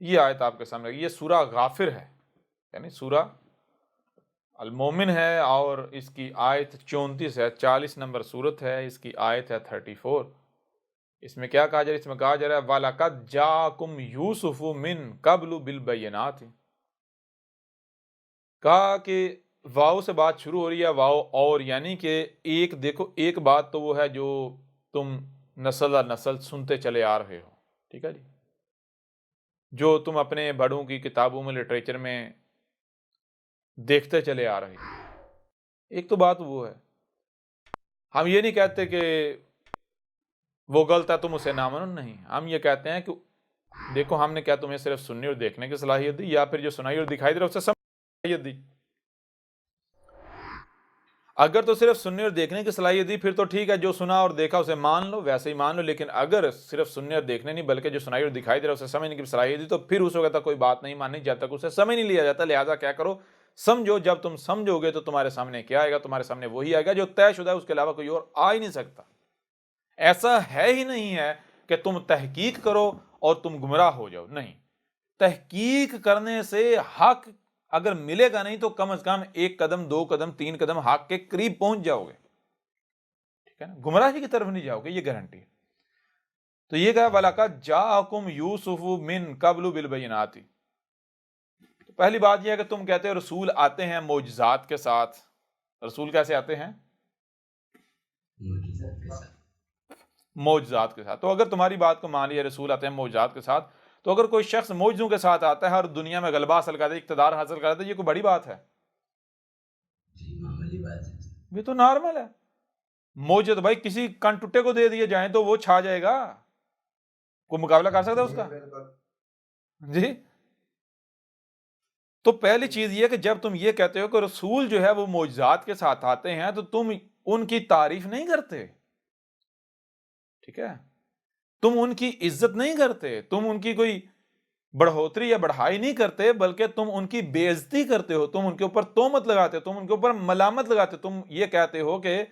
یہ آیت آپ کے سامنے، یہ سورہ غافر ہے، یعنی سورہ المومن ہے، اور اس کی آیت 34 ہے، 40 نمبر سورت ہے، اس کی آیت ہے 34۔ اس میں کیا کہا جا رہا ہے؟ اس میں کہا جا رہا ہے وَلَقَدْ جَاءَكُمْ يُوسُفُ مِنْ قَبْلُ بِالْبَيِّنَاتِ، کہا کہ واو سے بات شروع ہو رہی ہے، واو اور، یعنی کہ ایک دیکھو، ایک بات تو وہ ہے جو تم نسل در نسل سنتے چلے آ رہے ہو، ٹھیک ہے جی، جو تم اپنے بڑوں کی کتابوں میں، لٹریچر میں دیکھتے چلے آ رہے ہو۔ ایک تو بات وہ ہے، ہم یہ نہیں کہتے کہ وہ غلط ہے تم اسے نہ مانو، نہیں، ہم یہ کہتے ہیں کہ دیکھو ہم نے کیا تمہیں صرف سننے اور دیکھنے کی صلاحیت دی، یا پھر جو سنائی اور دکھائی دے رہا اسے سمجھنے کی صلاحیت دی؟ اگر تو صرف سننے اور دیکھنے کی صلاحیت دی پھر تو ٹھیک ہے، جو سنا اور دیکھا اسے مان لو، ویسے ہی مان لو، لیکن اگر صرف سننے اور دیکھنے نہیں بلکہ جو سنائی اور دکھائی دے رہا اسے سمجھنے کی صلاحیت دی، تو پھر اس وقت تک کوئی بات نہیں ماننی جب تک اسے سمجھ نہیں لیا جاتا۔ لہٰذا کیا کرو، سمجھو، جب تم سمجھو گے تو تمہارے سامنے کیا آئے گا؟ تمہارے سامنے وہی آئے گا جو طے شدہ ہے، اس کے علاوہ کوئی اور آ ہی نہیں سکتا۔ ایسا ہے ہی نہیں ہے کہ تم تحقیق کرو اور تم گمراہ ہو جاؤ، نہیں، تحقیق کرنے سے حق اگر ملے گا نہیں تو کم از کم 1 قدم 2 قدم 3 قدم حق کے قریب پہنچ جاؤ گے، ٹھیک ہے نا، گمراہی کی طرف نہیں جاؤ گے، یہ گارنٹی ہے۔ تو یہ کہا وَلَقَدْ جَاءَكُمْ يُوسُفُ مِنْ قَبْلُ بِالْبَيِّنَاتِ، تو پہلی بات یہ ہے کہ تم کہتے ہو رسول آتے ہیں معجزات کے ساتھ، رسول کیسے آتے ہیں؟ معجزات کے ساتھ۔ تو اگر تمہاری بات کو مان لیا رسول آتے ہیں معجزات کے ساتھ، تو اگر کوئی شخص معجزوں کے ساتھ آتا ہے اور دنیا میں غلبہ حاصل کرتا ہے، اقتدار حاصل کرتا ہے، یہ کوئی بڑی بات ہے؟ معمولی بات ہے، یہ تو نارمل ہے۔ معجزہ بھائی کسی کن ٹٹے کو دے دیے جائیں تو وہ چھا جائے گا، کوئی مقابلہ کر سکتا ہے اس کا؟ جی، تو پہلی چیز یہ کہ جب تم یہ کہتے ہو کہ رسول جو ہے وہ معجزات کے ساتھ آتے ہیں تو تم ان کی تعریف نہیں کرتے، ٹھیک ہے، تم ان کی عزت نہیں کرتے، تم ان کی کوئی بڑھوتری یا بڑھائی نہیں کرتے، بلکہ تم ان کی بے عزتی کرتے ہو، تم ان کے اوپر تہمت لگاتے ہو، تم ان کے اوپر ملامت لگاتے ہو، تم یہ کہتے ہو کہ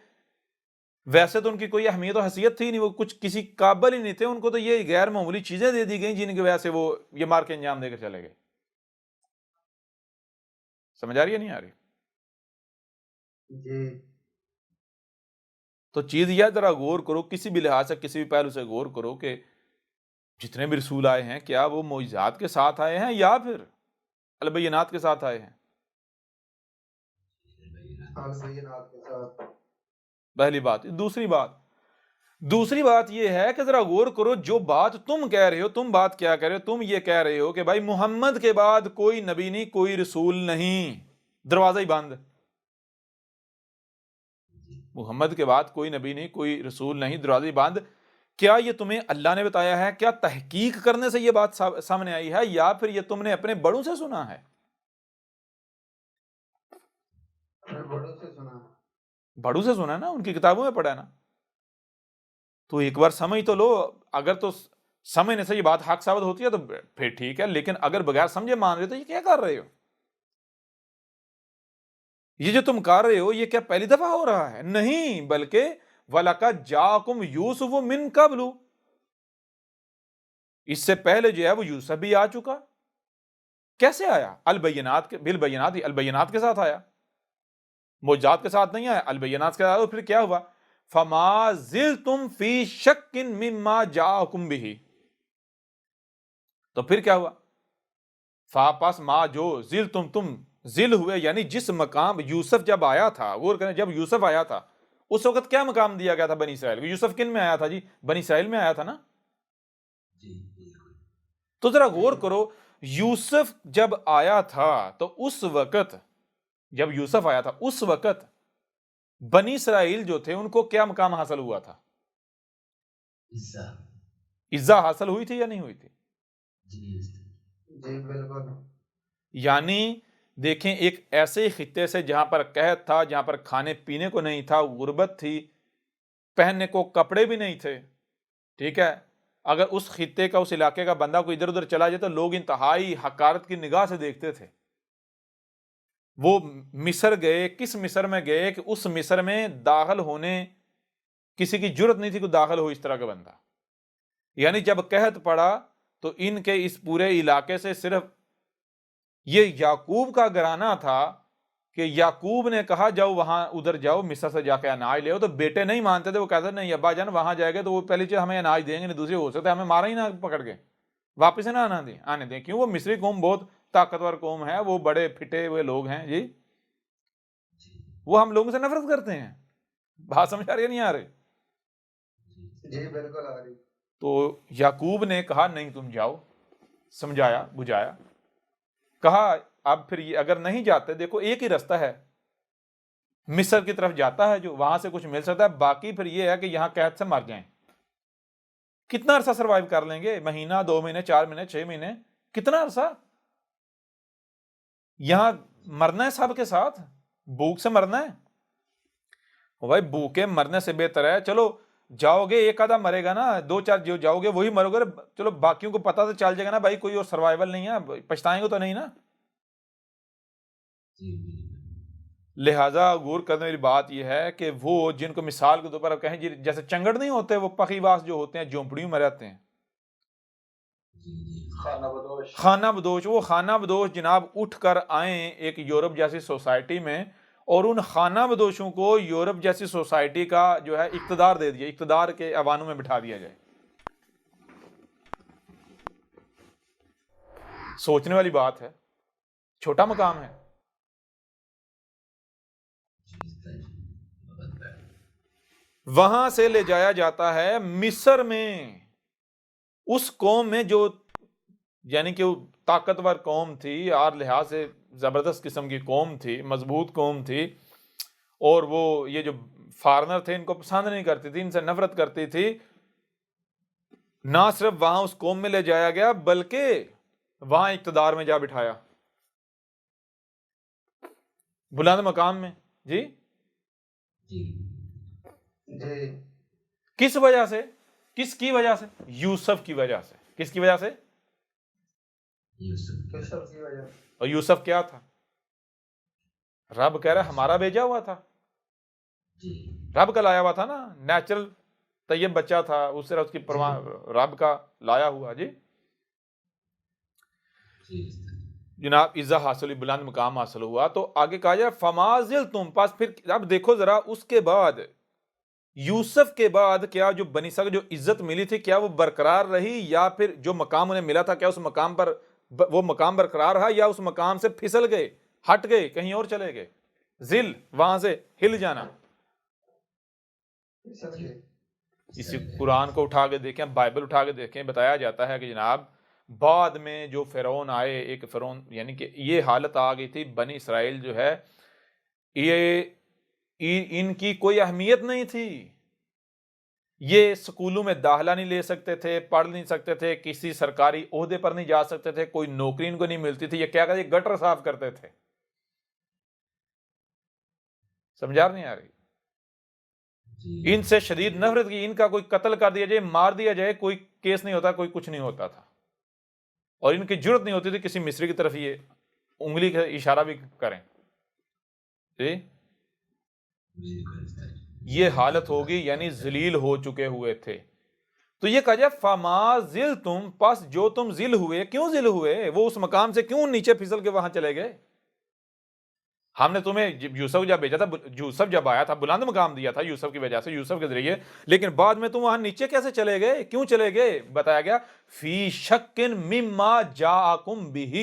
ویسے تو ان کی کوئی اہمیت و حیثیت تھی نہیں، وہ کچھ کسی قابل ہی نہیں تھے، ان کو تو یہ غیر معمولی چیزیں دے دی گئیں جن کی وجہ سے وہ یہ مار کے انجام دے کر چلے گئے۔ سمجھ آ رہی ہے نہیں آ رہی؟ جی تو چیز یہ ذرا غور کرو، کسی بھی لحاظ سے کسی بھی پہلو سے غور کرو کہ جتنے بھی رسول آئے ہیں کیا وہ معجزات کے ساتھ آئے ہیں یا پھر البینات کے ساتھ آئے ہیں؟ البینات کے ساتھ۔ پہلی بات۔ دوسری بات یہ ہے کہ ذرا غور کرو، جو بات تم کہہ رہے ہو، تم بات کیا کہہ رہے ہو؟ تم یہ کہہ رہے ہو کہ بھائی محمد کے بعد کوئی نبی نہیں، کوئی رسول نہیں، دروازہ ہی بند۔ محمد کے بعد کوئی نبی نہیں، کوئی رسول نہیں، دروازہ ہی بند۔ کیا یہ تمہیں اللہ نے بتایا ہے؟ کیا تحقیق کرنے سے یہ بات سامنے آئی ہے، یا پھر یہ تم نے اپنے بڑوں سے سنا ہے؟ بڑوں سے سنا۔ بڑوں سے سنا ہے نا، ان کی کتابوں میں پڑھا ہے نا، تو ایک بار سمجھ تو لو۔ اگر تو سمجھنے سے یہ بات حق ثابت ہوتی ہے تو پھر ٹھیک ہے، لیکن اگر بغیر سمجھے مان رہے تو یہ کیا کر رہے ہو؟ یہ جو تم کر رہے ہو یہ کیا پہلی دفعہ ہو رہا ہے؟ نہیں، بلکہ وَلَقَدْ جَاءَكُمْ يُوسُفُ مِنْ قَبْلُ، اس سے پہلے جو ہے وہ یوسف بھی آ چکا۔ کیسے آیا؟ البینات کے بالبینات، البینات کے ساتھ آیا، معجزات کے ساتھ نہیں آیا، البینات کے ساتھ آیا۔ پھر کیا ہوا؟ فَمَا زِلْتُمْ فِي شَكٍّ مِّمَّا جَاءَكُمْ بِهِ، تو پھر کیا ہوا؟ پاس ما جو ذل تم ذل ہوئے، یعنی جس مقام یوسف جب آیا تھا، غور کریں، جب یوسف آیا تھا اس وقت کیا مقام دیا گیا تھا بنی اسرائیل کو؟ یوسف کن میں آیا تھا جی؟ بنی اسرائیل میں آیا تھا نا۔ جی بالکل۔ تو ذرا غور کرو، یوسف جب آیا تھا تو اس وقت، جب یوسف آیا تھا اس وقت بنی اسرائیل جو تھے ان کو کیا مقام حاصل ہوا تھا؟ عزت حاصل ہوئی تھی یا نہیں ہوئی تھی؟ جی بالکل۔ یعنی دیکھیں، ایک ایسے خطے سے جہاں پر قحط تھا، جہاں پر کھانے پینے کو نہیں تھا، غربت تھی، پہننے کو کپڑے بھی نہیں تھے، ٹھیک ہے، اگر اس خطے کا، اس علاقے کا بندہ کوئی ادھر ادھر چلا جائے تو لوگ انتہائی حقارت کی نگاہ سے دیکھتے تھے۔ وہ مصر گئے، کس مصر میں گئے کہ اس مصر میں داخل ہونے کسی کی جرت نہیں تھی کہ داخل ہو اس طرح کا بندہ۔ یعنی جب قحط پڑا تو ان کے اس پورے علاقے سے صرف یہ یعقوب کا گھرانہ تھا کہ یعقوب نے کہا جاؤ وہاں ادھر جاؤ مصر سے جا کے اناج لے آؤ، تو بیٹے نہیں مانتے تھے، وہ کہتے نہیں ابا جان وہاں جائے گے تو وہ پہلی چیز ہمیں اناج دیں گے، نہیں دوسری ہو سکتا ہے ہمیں مارا ہی نہ پکڑ کے واپس نہ آنے دیں، کیوں وہ مصری قوم بہت طاقتور قوم ہے، وہ بڑے پھٹے ہوئے لوگ ہیں جی، وہ ہم لوگوں سے نفرت کرتے ہیں۔ بات سمجھ آ رہی ہے نہیں آ رہی؟ جی بالکل آ رہی۔ تو یعقوب نے کہا نہیں تم جاؤ، سمجھایا بجھایا، کہا اب پھر یہ اگر نہیں جاتے دیکھو ایک ہی رستہ ہے مصر کی طرف جاتا ہے جو وہاں سے کچھ مل سکتا ہے، باقی پھر یہ ہے کہ یہاں قحط سے مر جائیں۔ کتنا عرصہ سروائیو کر لیں گے؟ مہینہ، 2 مہینے، 4 مہینے، 6 مہینے، کتنا عرصہ؟ یہاں مرنا ہے سب کے ساتھ، بھوک سے مرنا ہے بھائی، بھوکے مرنے سے بہتر ہے چلو جاؤ گے ایک آدھا مرے گا نا، 2 4 جو جاؤ گے وہی مرو گے، چلو باقیوں کو پتا تو چل جائے گا نا بھائی کوئی اور سروائیول نہیں ہے، پچھتائیں گے تو نہیں نا۔ لہٰذا غور کرنے والی بات یہ ہے کہ وہ جن کو مثال کے طور پر کہیں جیسے چنگڑ نہیں ہوتے، وہ پخیواس جو ہوتے ہیں جھونپڑیوں میں رہتے ہیں، خانہ بدوش، وہ خانہ بدوش جناب اٹھ کر آئیں ایک یورپ جیسی سوسائٹی میں، اور ان خانہ بدوشوں کو یورپ جیسی سوسائٹی کا جو ہے اقتدار دے دیا، اقتدار کے ایوانوں میں بٹھا دیا جائے۔ سوچنے والی بات ہے، چھوٹا مقام ہے۔ وہاں سے لے جایا جاتا ہے مصر میں، اس قوم میں جو یعنی کہ وہ طاقتور قوم تھی، ہر لحاظ سے زبردست قسم کی قوم تھی، مضبوط قوم تھی، اور وہ یہ جو فارنر تھے ان کو پسند نہیں کرتی تھی، ان سے نفرت کرتی تھی۔ نہ صرف وہاں اس قوم میں لے جایا گیا بلکہ وہاں اقتدار میں جا بٹھایا، بلند مقام میں۔ جی جی جی کس وجہ سے؟ کس کی وجہ سے؟ یوسف کی وجہ سے۔ کس کی وجہ سے؟ یوسف کی وجہ۔ اور یوسف کیا تھا؟ رب کہہ رہا ہمارا بھیجا ہوا تھا، رب کا لایا ہوا تھا نا، نیچرل طیب بچہ تھا، اس سے اس کی پرواہ رب کا لایا ہوا۔ جی جناب عزت حاصل ہوئی، بلند مقام حاصل ہوا، تو آگے کہا جائے فمازل تم پاس۔ پھر اب دیکھو ذرا اس کے بعد یوسف کے بعد کیا جو بنی اسرائیل جو عزت ملی تھی کیا وہ برقرار رہی، یا پھر جو مقام انہیں ملا تھا کیا اس مقام پر وہ مقام برقرار رہا، یا اس مقام سے پھسل گئے، ہٹ گئے، کہیں اور چلے گئے؟ ذل، وہاں سے ہل جانا۔ اسی قرآن کو اٹھا کے دیکھیں، بائبل اٹھا کے دیکھیں، بتایا جاتا ہے کہ جناب بعد میں جو فرعون آئے، ایک فرعون یعنی کہ یہ حالت آ گئی تھی بنی اسرائیل جو ہے یہ ان کی کوئی اہمیت نہیں تھی، یہ سکولوں میں داخلہ نہیں لے سکتے تھے، پڑھ نہیں سکتے تھے، کسی سرکاری عہدے پر نہیں جا سکتے تھے، کوئی نوکری ان کو نہیں ملتی تھی، یہ کیا کرتے؟ گٹر صاف کرتے تھے۔ سمجھا نہیں آ رہی؟ ان سے شدید نفرت کی، ان کا کوئی قتل کر دیا جائے، مار دیا جائے، کوئی کیس نہیں ہوتا، کوئی کچھ نہیں ہوتا تھا، اور ان کی جرت نہیں ہوتی تھی کسی مصری کی طرف یہ انگلی کا اشارہ بھی کریں۔ جی یہ حالت ہوگی، یعنی ذلیل ہو چکے ہوئے تھے۔ تو یہ کہا جائے فما ذل تم پس جو تم ذل ہوئے، کیوں ذل ہوئے؟ وہ اس مقام سے کیوں نیچے پھسل کے وہاں چلے گئے؟ ہم نے تمہیں یوسف جب بھیجا تھا، یوسف جب آیا تھا بلند مقام دیا تھا یوسف کی وجہ سے، یوسف کے ذریعے، لیکن بعد میں تم وہاں نیچے کیسے چلے گئے؟ کیوں چلے گئے؟ بتایا گیا فی شک مما جاءکم بہ۔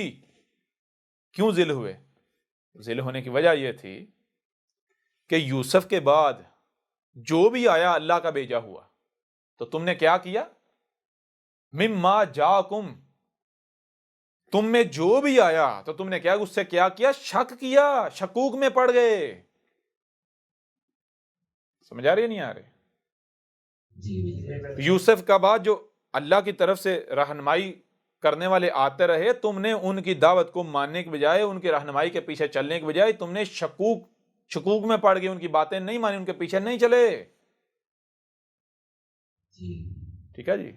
کیوں ذل ہوئے؟ ذل ہونے کی وجہ یہ تھی کہ یوسف کے بعد جو بھی آیا اللہ کا بھیجا ہوا، تو تم نے کیا کیا؟ مما جاءکم، تم میں جو بھی آیا تو تم نے کیا اس سے کیا کیا؟ شک کیا، شکوک میں پڑ گئے۔ سمجھ آ رہی ہے نہیں آ رہی؟ یوسف کا بعد جو اللہ کی طرف سے رہنمائی کرنے والے آتے رہے، تم نے ان کی دعوت کو ماننے کے بجائے، ان کی رہنمائی کے پیچھے چلنے کے بجائے تم نے شکوک میں پڑ گئے، ان کی باتیں نہیں مانی، ان کے پیچھے نہیں چلے۔ ٹھیک ہے جی،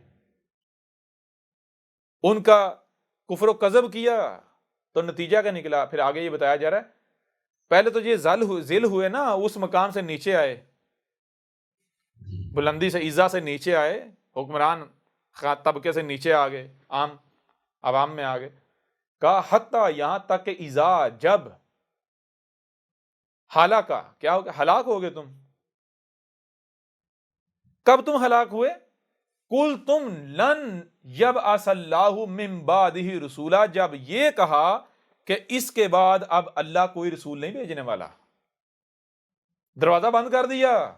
ان کا کفر و کذب کیا تو نتیجہ کیا نکلا؟ پھر آگے یہ بتایا جا رہا ہے پہلے تو یہ ذل ہوئے نا، اس مقام سے نیچے آئے، بلندی سے عزت سے نیچے آئے، حکمران طبقے سے نیچے آ گئے، عوام میں آ گئے. کہا حتیٰ یہاں تک کہ اذا جب ہلاکا کیا ہو گیا، ہلاک ہو گئے تم. کب تم ہلاک ہوئے؟ کل تم لن یبعث اللہ من بعدہ رسولا، جب یہ کہا کہ اس کے بعد اب اللہ کوئی رسول نہیں بھیجنے والا. دروازہ بند کر دیا.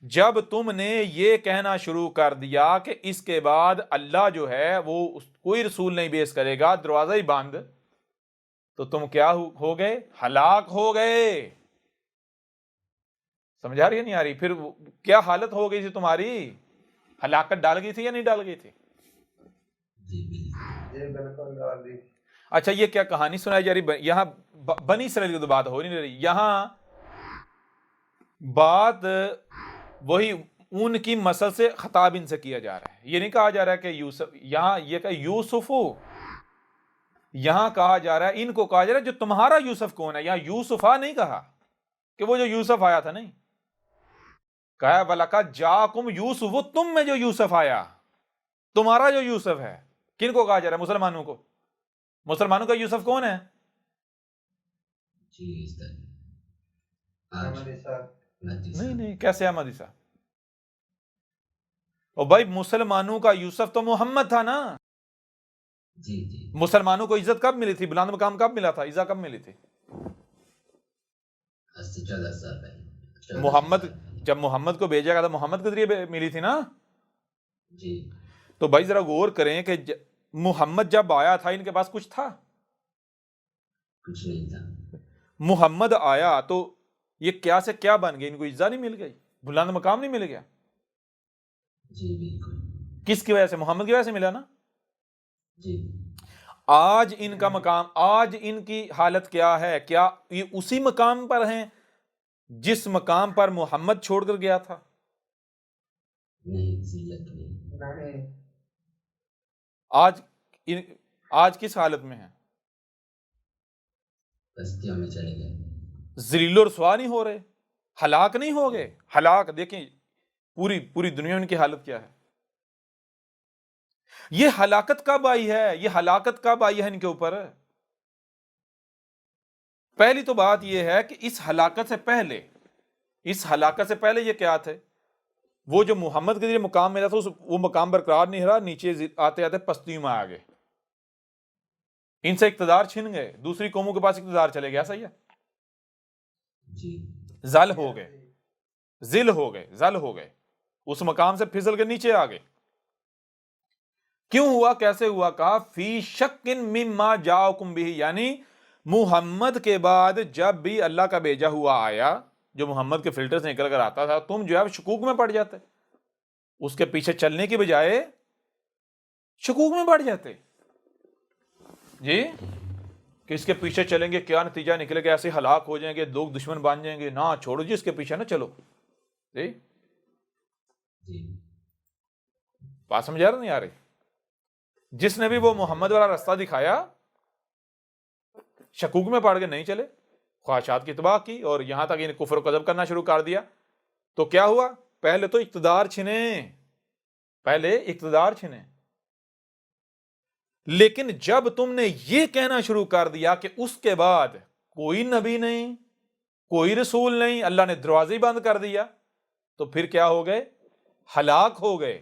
جب تم نے یہ کہنا شروع کر دیا کہ اس کے بعد اللہ جو ہے وہ کوئی رسول نہیں بھیج کرے گا، دروازہ ہی بند، تو تم کیا ہو گئے؟ ہلاک ہو گئے. سمجھا رہی ہے نہیں آ رہی؟ پھر کیا حالت ہو گئی تھی تمہاری؟ ہلاکت ڈال گئی تھی یا نہیں ڈال گئی تھی؟ جی بالکل. جی بالکل ڈال دی. اچھا یہ کیا کہانی سنائی جا رہی؟ یہاں بنی اسرائیل کی تو بات ہو نہیں رہی، یہاں بات وہی ان کی مسل سے خطاب ان سے کیا جا رہا ہے. یہ نہیں کہا جا رہا ہے کہ یوسف، یہاں یہ کہ یوسفو، یہاں کہا جا رہا ہے، ان کو کہا جا رہا ہے جو تمہارا یوسف کون ہے. یہاں یوسفا نہیں کہا کہ وہ جو یوسف آیا تھا، نہیں کہا وَلَقَدْ جَاءَكُمْ یوسف، تم میں جو یوسف آیا، تمہارا جو یوسف ہے. کن کو کہا جا رہا ہے؟ مسلمانوں کو. مسلمانوں کا یوسف کون ہے؟ جی اس طرح محمد عیسیٰ. نہیں کیسے احمد عیسیٰ؟ او بھائی مسلمانوں کا یوسف تو محمد تھا نا. جی جی مسلمانوں کو عزت کب ملی تھی؟ بلند مقام کب ملا تھا؟ عزت کب ملی تھی؟ آج سے 14 سال پہلے. محمد، جب محمد کو بھیجا گیا تھا محمد کے ذریعے ملی تھی نا. جی تو بھائی ذرا غور کریں کہ محمد جب آیا تھا ان کے پاس کچھ تھا؟ کچھ نہیں تھا. محمد آیا تو یہ کیا سے کیا بن گئے؟ ان کو عزت نہیں مل گئی؟ بلند مقام نہیں مل گیا؟ جی بالکل. کس کی وجہ سے؟ محمد کی وجہ سے ملا نا. جی آج ان کا مقام، آج ان کی حالت کیا ہے؟ کیا یہ اسی مقام پر ہیں جس مقام پر محمد چھوڑ کر گیا تھا؟ نہیں، ذلت نہیں. نہیں. آج کس حالت میں ہیں؟ بستیوں میں چلے گئے. ذلیل و رسوا نہیں ہو رہے؟ ہلاک نہیں ہو گئے؟ ہلاک دیکھیں پوری دنیا ان کی حالت کیا ہے. یہ ہلاکت کب آئی ہے؟ یہ ہلاکت کب آئی ہے ان کے اوپر؟ پہلی تو بات یہ ہے کہ اس ہلاکت سے پہلے یہ کیا تھے؟ وہ جو محمد کے ذریعے مقام ملا تھا وہ مقام برقرار نہیں رہا، نیچے آتے آتے پستیوں میں آ گئے، ان سے اقتدار چھن گئے، دوسری قوموں کے پاس اقتدار چلے گیا. صحیح ہے؟ جی ذل ہو گئے، اس مقام سے پھسل کے نیچے آ گئے. کیوں ہوا؟ کیسے ہوا؟ کہا فی شک مما جاءکم بہ، یعنی محمد کے بعد جب بھی اللہ کا بھیجا ہوا آیا، جو محمد کے فلٹر سے نکل کر آتا تھا، تم جو ہے شکوک میں پڑ جاتے، اس کے پیچھے چلنے کی بجائے شکوک میں پڑ جاتے. جی کہ اس کے پیچھے چلیں گے کیا نتیجہ نکلے گا، ایسے ہلاک ہو جائیں گے، لوگ دشمن بن جائیں گے. نہ چھوڑو جی، اس کے پیچھے نہ چلو. جی جی بات سمجھا رہا نہیں آ رہی؟ جس نے بھی وہ محمد والا راستہ دکھایا، شکوک میں پڑ کے نہیں چلے، خواہشات کی اتباع کی، اور یہاں تک انہیں کفر و کذب کرنا شروع کر دیا. تو کیا ہوا؟ پہلے تو اقتدار چھنے. لیکن جب تم نے یہ کہنا شروع کر دیا کہ اس کے بعد کوئی نبی نہیں، کوئی رسول نہیں، اللہ نے دروازے ہی بند کر دیا، تو پھر کیا ہو گئے؟ ہلاک ہو گئے.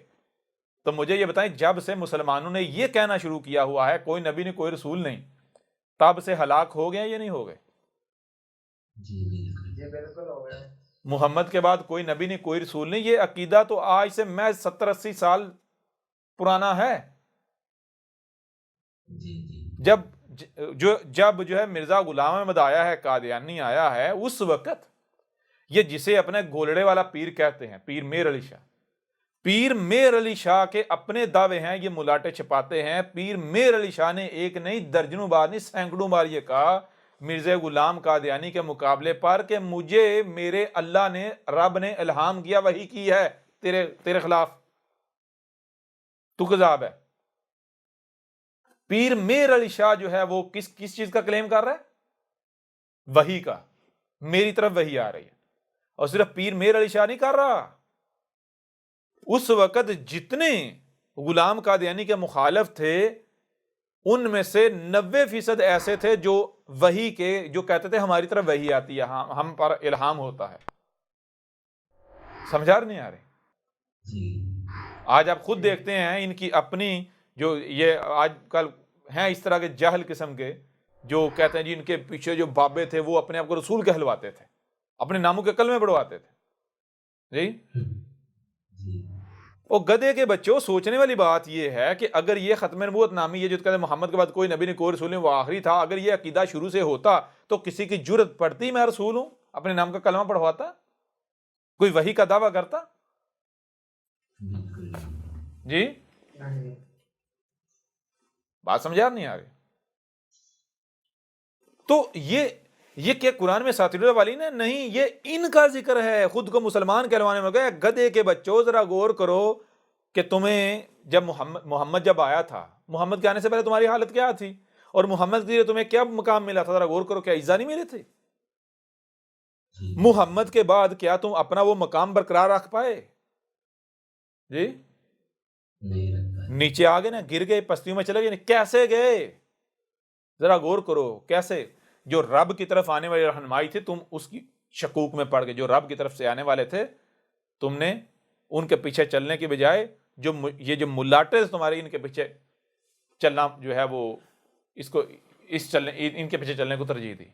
تو مجھے یہ بتائیں، جب سے مسلمانوں نے یہ کہنا شروع کیا ہوا ہے کوئی نبی نہیں، کوئی رسول نہیں، تب سے ہلاک ہو گئے یا نہیں ہو گئے؟ جی بالکل. جی بالکل ہو گیا. محمد کے بعد کوئی نبی نہیں، کوئی رسول نہیں، یہ عقیدہ تو آج سے محض 70-80 سال پرانا ہے. جی جی جب جو ہے مرزا غلام احمد آیا ہے، قادیانی آیا ہے، اس وقت یہ جسے اپنے گولڑے والا پیر کہتے ہیں، پیر میر علی شاہ کے اپنے دعوے ہیں، یہ ملاٹے چھپاتے ہیں. پیر میر علی شاہ نے ایک نہیں درجنوں بار نہیں سینکڑوں بار یہ کہا مرزا غلام قادیانی کے مقابلے پر کہ مجھے میرے اللہ نے، رب نے الہام کیا، وحی کی ہے تیرے خلاف، تو کذاب ہے. پیر میر علی شاہ جو ہے وہ کس چیز کا کلیم کر رہا ہے؟ وحی کا، میری طرف وحی آ رہی ہے. اور صرف پیر میر علی شاہ نہیں کر رہا، اس وقت جتنے غلام قادیانی کے مخالف تھے ان میں سے 90% ایسے تھے جو وحی کے جو کہتے تھے ہماری طرف وحی آتی ہے, ہم پر الہام ہوتا ہے. سمجھا نہیں آ رہے؟ جی آج آپ خود دیکھتے ہیں ان کی اپنی جو یہ آج کل ہیں اس طرح کے جاہل قسم کے جو کہتے ہیں جی ان کے پیچھے جو بابے تھے وہ اپنے آپ کو رسول کہلواتے تھے, اپنے ناموں کے کلمے بڑھواتے تھے. جی جی وہ گدھے کے بچوں, سوچنے والی بات یہ ہے کہ اگر یہ ختم نبوت نامی یہ جو کہتے ہیں محمد کے بعد کوئی نبی نہیں کوئی رسول نہیں وہ آخری تھا, اگر یہ عقیدہ شروع سے ہوتا تو کسی کی جرت پڑتی میں رسول ہوں اپنے نام کا کلمہ پڑھواتا, کوئی وحی کا دعویٰ کرتا؟ بالکل جی نہیں. بات سمجھا نہیں آ رہی؟ تو یہ کیا قرآن میں ساتھی والی نے نہیں, یہ ان کا ذکر ہے خود کو مسلمان کہلوانے میں. گئے گدھے کے بچوں ذرا غور کرو کہ تمہیں جب محمد جب آیا تھا, محمد کے آنے سے پہلے تمہاری حالت کیا تھی, اور محمد کے لیے تمہیں کیا مقام ملا تھا, ذرا غور کرو. کیا عزا نہیں ملے تھے؟ جی محمد کے بعد کیا تم اپنا وہ مقام برقرار رکھ پائے؟ جی نہیں رکھ پائے. نیچے آ گئے نا, گر گئے, پستیوں میں چلے گئے. کیسے گئے ذرا غور کرو, کیسے؟ جو رب کی طرف آنے والی رہنمائی تھی تم اس کی شکوک میں پڑ گئے. جو رب کی طرف سے آنے والے تھے تم نے ان کے پیچھے چلنے کی بجائے جو یہ جو ملاٹے تمہارے ان کے پیچھے چلنا جو ہے وہ ان کے پیچھے چلنے کو ترجیح دی.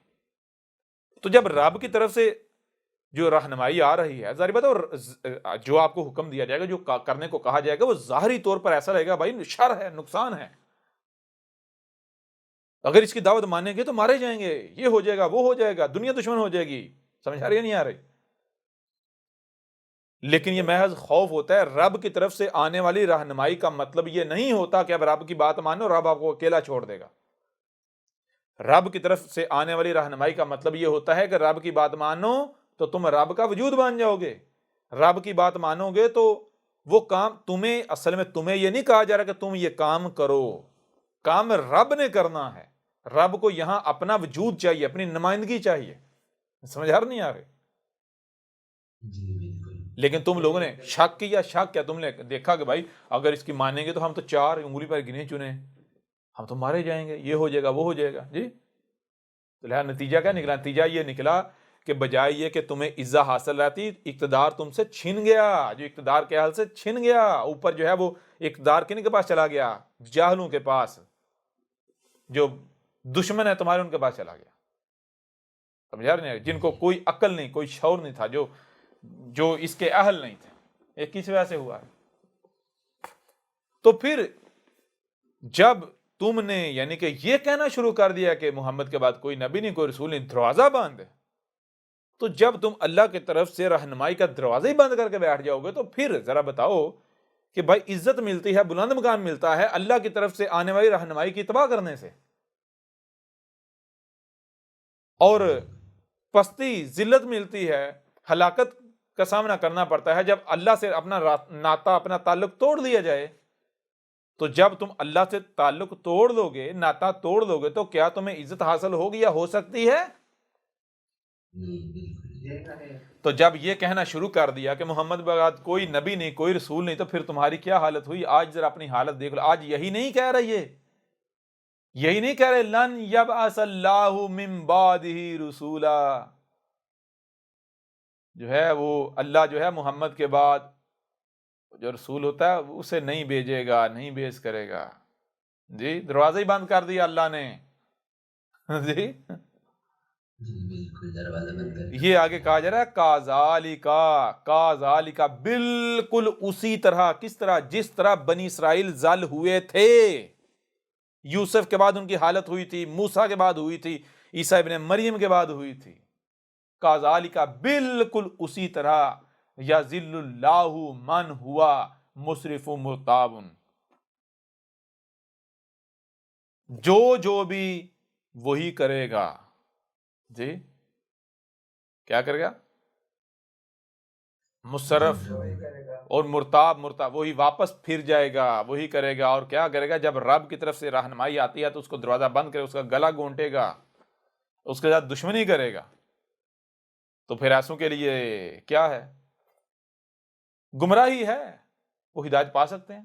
تو جب رب کی طرف سے جو رہنمائی آ رہی ہے, ظاہر بات ہے جو آپ کو حکم دیا جائے گا, جو کرنے کو کہا جائے گا, وہ ظاہری طور پر ایسا رہے گا بھائی شر ہے, نقصان ہے, اگر اس کی دعوت مانیں گے تو مارے جائیں گے, یہ ہو جائے گا, وہ ہو جائے گا, دنیا دشمن ہو جائے گی. سمجھ آ رہی ہے نہیں آ رہی؟ لیکن یہ محض خوف ہوتا ہے. رب کی طرف سے آنے والی رہنمائی کا مطلب یہ نہیں ہوتا کہ اب رب کی بات مانو رب آپ کو اکیلا چھوڑ دے گا. رب کی طرف سے آنے والی رہنمائی کا مطلب یہ ہوتا ہے کہ رب کی بات مانو تو تم رب کا وجود بن جاؤ گے. رب کی بات مانو گے تو وہ کام تمہیں, اصل میں تمہیں یہ نہیں کہا جا رہا کہ تم یہ کام کرو, کام رب نے کرنا ہے. رب کو یہاں اپنا وجود چاہیے, اپنی نمائندگی چاہیے. سمجھ آ نہیں آ رہی؟ جی بالکل. لیکن تم لوگوں نے شک کیا. شک کیا؟ تم نے دیکھا کہ بھائی اگر اس کی مانیں گے تو ہم تو 4 انگلی پر گنے چنے, ہم تو مارے جائیں گے, یہ ہو جائے گا, وہ ہو جائے گا. جی تو لہٰذا نتیجہ کیا نکلا؟ نتیجہ یہ نکلا کہ بجائے یہ کہ تمہیں عزت حاصل رہتی, اقتدار تم سے چھن گیا. جو اقتدار کے حال سے چھن گیا, اوپر جو ہے وہ اقتدار کن کے پاس چلا گیا؟ جاہلوں کے پاس, جو دشمن ہے تمہارے ان کے پاس چلا گیا. سمجھا رہے ہیں؟ جن کو کوئی عقل نہیں, کوئی شعور نہیں تھا, جو اس کے اہل نہیں تھے. یہ کس وجہ سے ہوا ہے؟ تو پھر جب تم نے یعنی کہ یہ کہنا شروع کر دیا کہ محمد کے بعد کوئی نبی نہیں کوئی رسول نہیں, دروازہ بند ہے, تو جب تم اللہ کی طرف سے رہنمائی کا دروازہ ہی بند کر کے بیٹھ جاؤ گے تو پھر ذرا بتاؤ کہ بھائی عزت ملتی ہے, بلند مقام ملتا ہے اللہ کی طرف سے آنے والی رہنمائی کی اتباع کرنے سے, اور پستی ذلت ملتی ہے, ہلاکت کا سامنا کرنا پڑتا ہے جب اللہ سے اپنا ناتا اپنا تعلق توڑ دیا جائے. تو جب تم اللہ سے تعلق توڑ دو گے, ناتا توڑ دو گے, تو کیا تمہیں عزت حاصل ہوگی یا ہو سکتی ہے؟ نہیں بالکل. یہ نہیں. تو جب یہ کہنا شروع کر دیا کہ محمد بعد کوئی نبی نہیں کوئی رسول نہیں, تو پھر تمہاری کیا حالت ہوئی؟ آج ذرا اپنی حالت دیکھ لو. آج یہی نہیں کہہ رہے, یہی نہیں کہہ رہے لن یبعث اللہ من بعدہ رسولا, جو ہے وہ اللہ جو ہے محمد کے بعد جو رسول ہوتا ہے اسے نہیں بھیجے گا, نہیں بھیج کرے گا. جی دروازہ ہی بند کر دیا اللہ نے. جی جی بالکل دروازہ بند کر. یہ آگے کہا جا رہا ہے کاذالک, بالکل اسی طرح. کس طرح؟ جس طرح بنی اسرائیل ذل ہوئے تھے. یوسف کے بعد ان کی حالت ہوئی تھی, موسیٰ کے بعد ہوئی تھی, عیسیٰ ابن مریم کے بعد ہوئی تھی. کاذالک, بالکل اسی طرح. یذل اللہ من ہوا مسرف مرتاب, جو بھی وہی کرے گا. جی کیا کرے گا؟ مصرف وہی کرے گا. اور مرتاب, وہی واپس پھر جائے گا, وہی کرے گا. اور کیا کرے گا؟ جب رب کی طرف سے رہنمائی آتی ہے تو اس کو دروازہ بند کرے, اس کا گلا گھونٹے گا, اس کے ساتھ دشمنی کرے گا. تو پھر ایسوں کے لیے کیا ہے؟ گمراہی ہے. وہ ہدایت پا سکتے ہیں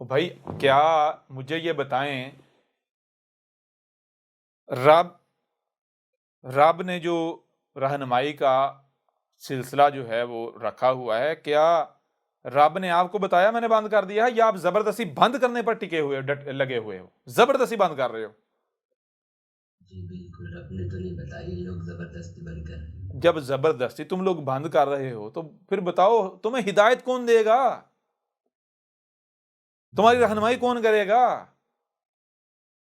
بھائی کیا مجھے یہ بتائیں، رب نے جو رہنمائی کا سلسلہ جو ہے وہ رکھا ہوا ہے، کیا رب نے آپ کو بتایا میں نے بند کر دیا ہے، یا آپ زبردستی بند کرنے پر ٹکے ہوئے لگے ہوئے ہو، زبردستی بند کر رہے ہو؟ جی بالکل، رب نے تو نہیں بتایا، یہ لوگ زبردستی بند کر رہے ہیں۔ جب زبردستی تم لوگ بند کر رہے ہو تو پھر بتاؤ تمہیں ہدایت کون دے گا؟ تمہاری رہنمائی کون کرے گا؟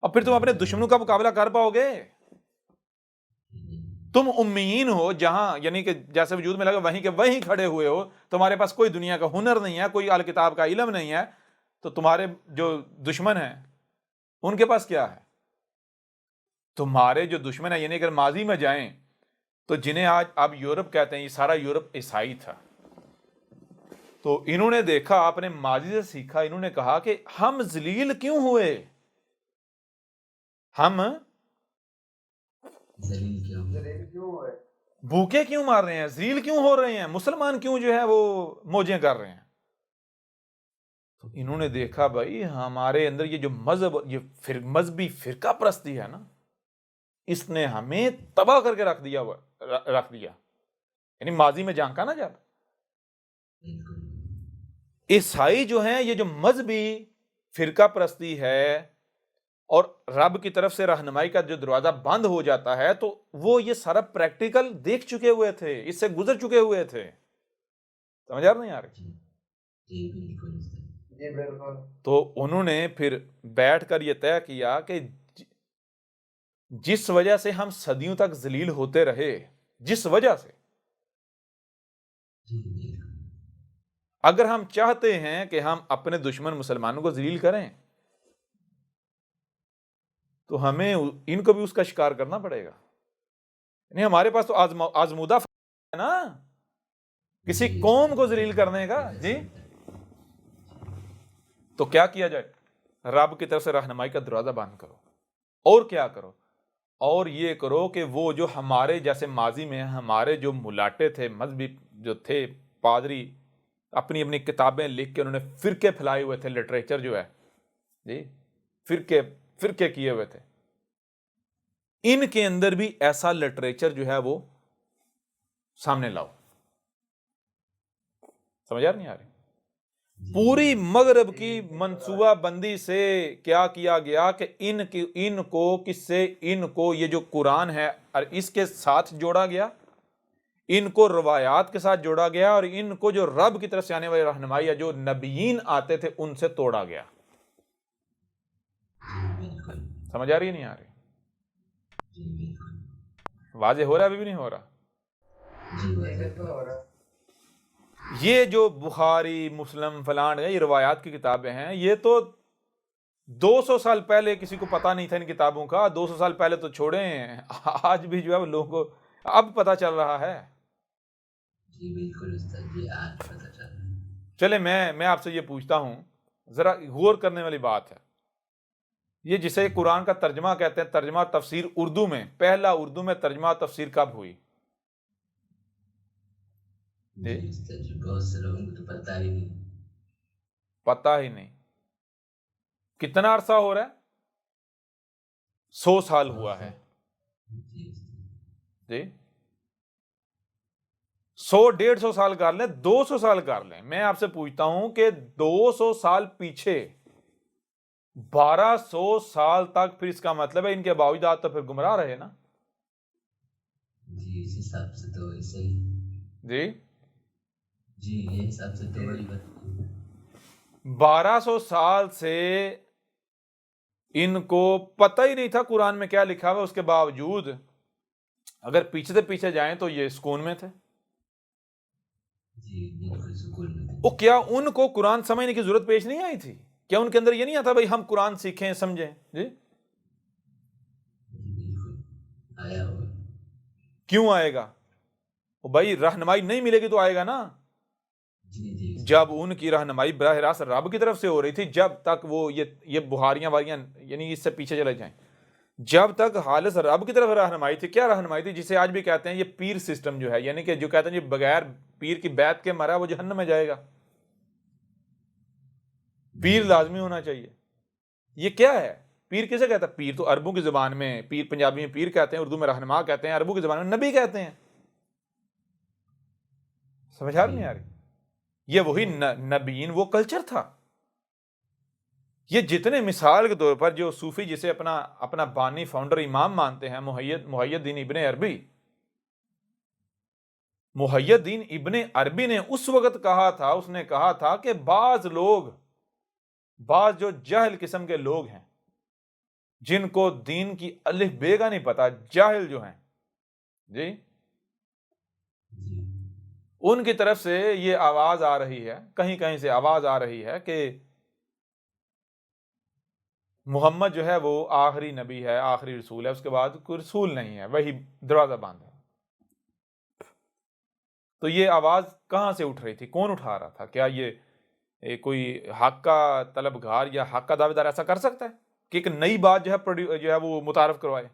اور پھر تم اپنے دشمنوں کا مقابلہ کر پاؤ گے؟ تم امیین ہو، جہاں یعنی کہ جیسے وجود میں لگا وہیں کے وہیں کھڑے ہوئے ہو، تمہارے پاس کوئی دنیا کا ہنر نہیں ہے، کوئی الکتاب کا علم نہیں ہے، تو تمہارے جو دشمن ہیں ان کے پاس کیا ہے؟ تمہارے جو دشمن ہیں، یعنی اگر ماضی میں جائیں تو جنہیں آج اب یورپ کہتے ہیں، یہ سارا یورپ عیسائی تھا، تو انہوں نے دیکھا، اپنے ماضی سے سیکھا، انہوں نے کہا کہ ہم ذلیل کیوں ہوئے، ہم ذلیل کیوں ہوئے؟ ذلیل کیوں ہوئے؟ بھوکے کیوں مار رہے ہیں، ذلیل کیوں ہو رہے ہیں، مسلمان کیوں جو ہے وہ موجیں کر رہے ہیں؟ تو انہوں نے دیکھا بھائی ہمارے اندر یہ جو مذہب، یہ مذہبی فرقہ پرستی ہے نا، اس نے ہمیں تباہ کر کے رکھ دیا، یعنی ماضی میں جھانکا نا جب بالکل عیسائی جو ہیں، یہ جو مذہبی فرقہ پرستی ہے اور رب کی طرف سے رہنمائی کا جو دروازہ بند ہو جاتا ہے، تو وہ یہ سارا پریکٹیکل دیکھ چکے ہوئے تھے، اس سے گزر چکے ہوئے تھے، سمجھ آ نہیں آ رہی؟ جی بالکل جی بالکل۔ تو انہوں نے پھر بیٹھ کر یہ طے کیا کہ جس وجہ سے ہم صدیوں تک ذلیل ہوتے رہے، جس وجہ سے، جی بالکل اگر ہم چاہتے ہیں کہ ہم اپنے دشمن مسلمانوں کو ذلیل کریں تو ہمیں ان کو بھی اس کا شکار کرنا پڑے گا، یعنی ہمارے پاس تو آزمودہ ہے نا کسی قوم کو ذلیل کرنے کا۔ جی تو کیا کیا جائے؟ رب کی طرف سے رہنمائی کا دروازہ بند کرو، اور کیا کرو؟ اور یہ کرو کہ وہ جو ہمارے جیسے ماضی میں ہمارے جو ملاٹے تھے، مذہبی جو تھے، پادری اپنی اپنی کتابیں لکھ کے انہوں نے فرقے پھیلائے ہوئے تھے، لٹریچر جو ہے جی فرقے کیے ہوئے تھے، ان کے اندر بھی ایسا لٹریچر جو ہے وہ سامنے لاؤ۔ سمجھ آ نہیں آ رہی؟ پوری مغرب کی منصوبہ بندی سے کیا کیا گیا کہ ان کو کس سے، ان کو یہ جو قرآن ہے اور اس کے ساتھ جوڑا گیا، ان کو روایات کے ساتھ جوڑا گیا، اور ان کو جو رب کی طرف سے آنے والی رہنمائی یا جو نبیین آتے تھے ان سے توڑا گیا۔ بالکل سمجھ آ رہی ہے نہیں آ رہی؟ جی بالکل واضح ہو رہا ہے؟ ابھی بھی نہیں ہو رہا؟ جی جی بالکل ہو رہا ہے۔ یہ جو بخاری، مسلم، فلان ہے، یہ روایات کی کتابیں ہیں، یہ تو 200 سال پہلے کسی کو پتہ نہیں تھا ان کتابوں کا، 200 سال پہلے تو چھوڑیں، آج بھی جو ہے وہ لوگوں کو اب پتہ چل رہا ہے۔ جی بالکل استاد جی، آج پتہ چل رہا ہے۔ چلے میں آپ سے یہ پوچھتا ہوں، ذرا غور کرنے والی بات ہے، یہ جسے قرآن کا ترجمہ کہتے ہیں، ترجمہ تفسیر اردو میں، پہلا اردو میں ترجمہ تفسیر کب ہوئی؟ جی استاد جی، بہت سے لوگوں کو تو پتہ ہی نہیں۔ پتہ ہی نہیں۔ کتنا عرصہ ہو رہا ہے؟ 100 سال ہوا ہے جی استاد جی، 100-150 سال کر لیں، 200 سال کر لیں، میں آپ سے پوچھتا ہوں کہ 200 سال پیچھے 1200 سال تک، پھر اس کا مطلب ہے ان کے باوجود تو پھر گمراہ رہے نا؟ جی اس حساب سے تو ایسے ہی۔ جی جی یہ حساب سے تو وہی بات۔ 1200 سال سے ان کو پتہ ہی نہیں تھا قرآن میں کیا لکھا ہوا، اس کے باوجود اگر پیچھے سے پیچھے جائیں تو یہ سکون میں تھے۔ جی بالکل سکون میں تھے۔ وہ کیا ان کو قرآن سمجھنے کی ضرورت پیش نہیں آئی تھی؟ کیا ان کے اندر یہ نہیں آتا بھائی ہم قرآن سیکھیں سمجھیں؟ جی جی بالکل آیا ہوگا۔ کیوں آئے گا؟ وہ بھائی رہنمائی نہیں ملے گی تو آئے گا نا۔ جی جی جب ان کی رہنمائی براہ راست رب کی طرف سے ہو رہی تھی، جب تک وہ یہ بہاریاں واریاں یعنی اس سے پیچھے چلے جائیں، جب تک خالص رب کی طرف رہنمائی تھی، کیا رہنمائی تھی؟ جسے آج بھی کہتے ہیں یہ پیر سسٹم جو ہے، یعنی کہ جو کہتے ہیں یہ بغیر پیر کی بیعت کے مرا وہ جہنم میں جائے گا۔ پیر لازمی ہونا چاہیے. یہ کیا ہے؟ پیر کسے کہتا ہے؟ پیر تو عربوں کی زبان میں پیر، پنجابی میں پیر کہتے ہیں، اردو میں رہنما کہتے ہیں، عربوں کی زبان میں نبی کہتے ہیں. سمجھ آ رہی نہیں آ رہی؟ یہ وہی نبیین وہ کلچر تھا. یہ جتنے مثال کے طور پر جو صوفی جسے اپنا بانی فاؤنڈر امام مانتے ہیں، محی الدین ابن عربی، محی الدین ابن عربی نے اس وقت کہا تھا، اس نے کہا تھا کہ بعض جو جاہل قسم کے لوگ ہیں، جن کو دین کی الف بے کا نہیں پتا، جاہل جو ہیں جی، ان کی طرف سے یہ آواز آ رہی ہے، کہیں کہیں سے آواز آ رہی ہے کہ محمد جو ہے وہ آخری نبی ہے، آخری رسول ہے، اس کے بعد کوئی رسول نہیں ہے، وہی دروازہ بند ہے. تو یہ آواز کہاں سے اٹھ رہی تھی؟ کون اٹھا رہا تھا؟ کیا یہ کوئی حق کا طلبگار یا حق کا دعویدار ایسا کر سکتا ہے کہ ایک نئی بات جو ہے وہ متعارف کروائے؟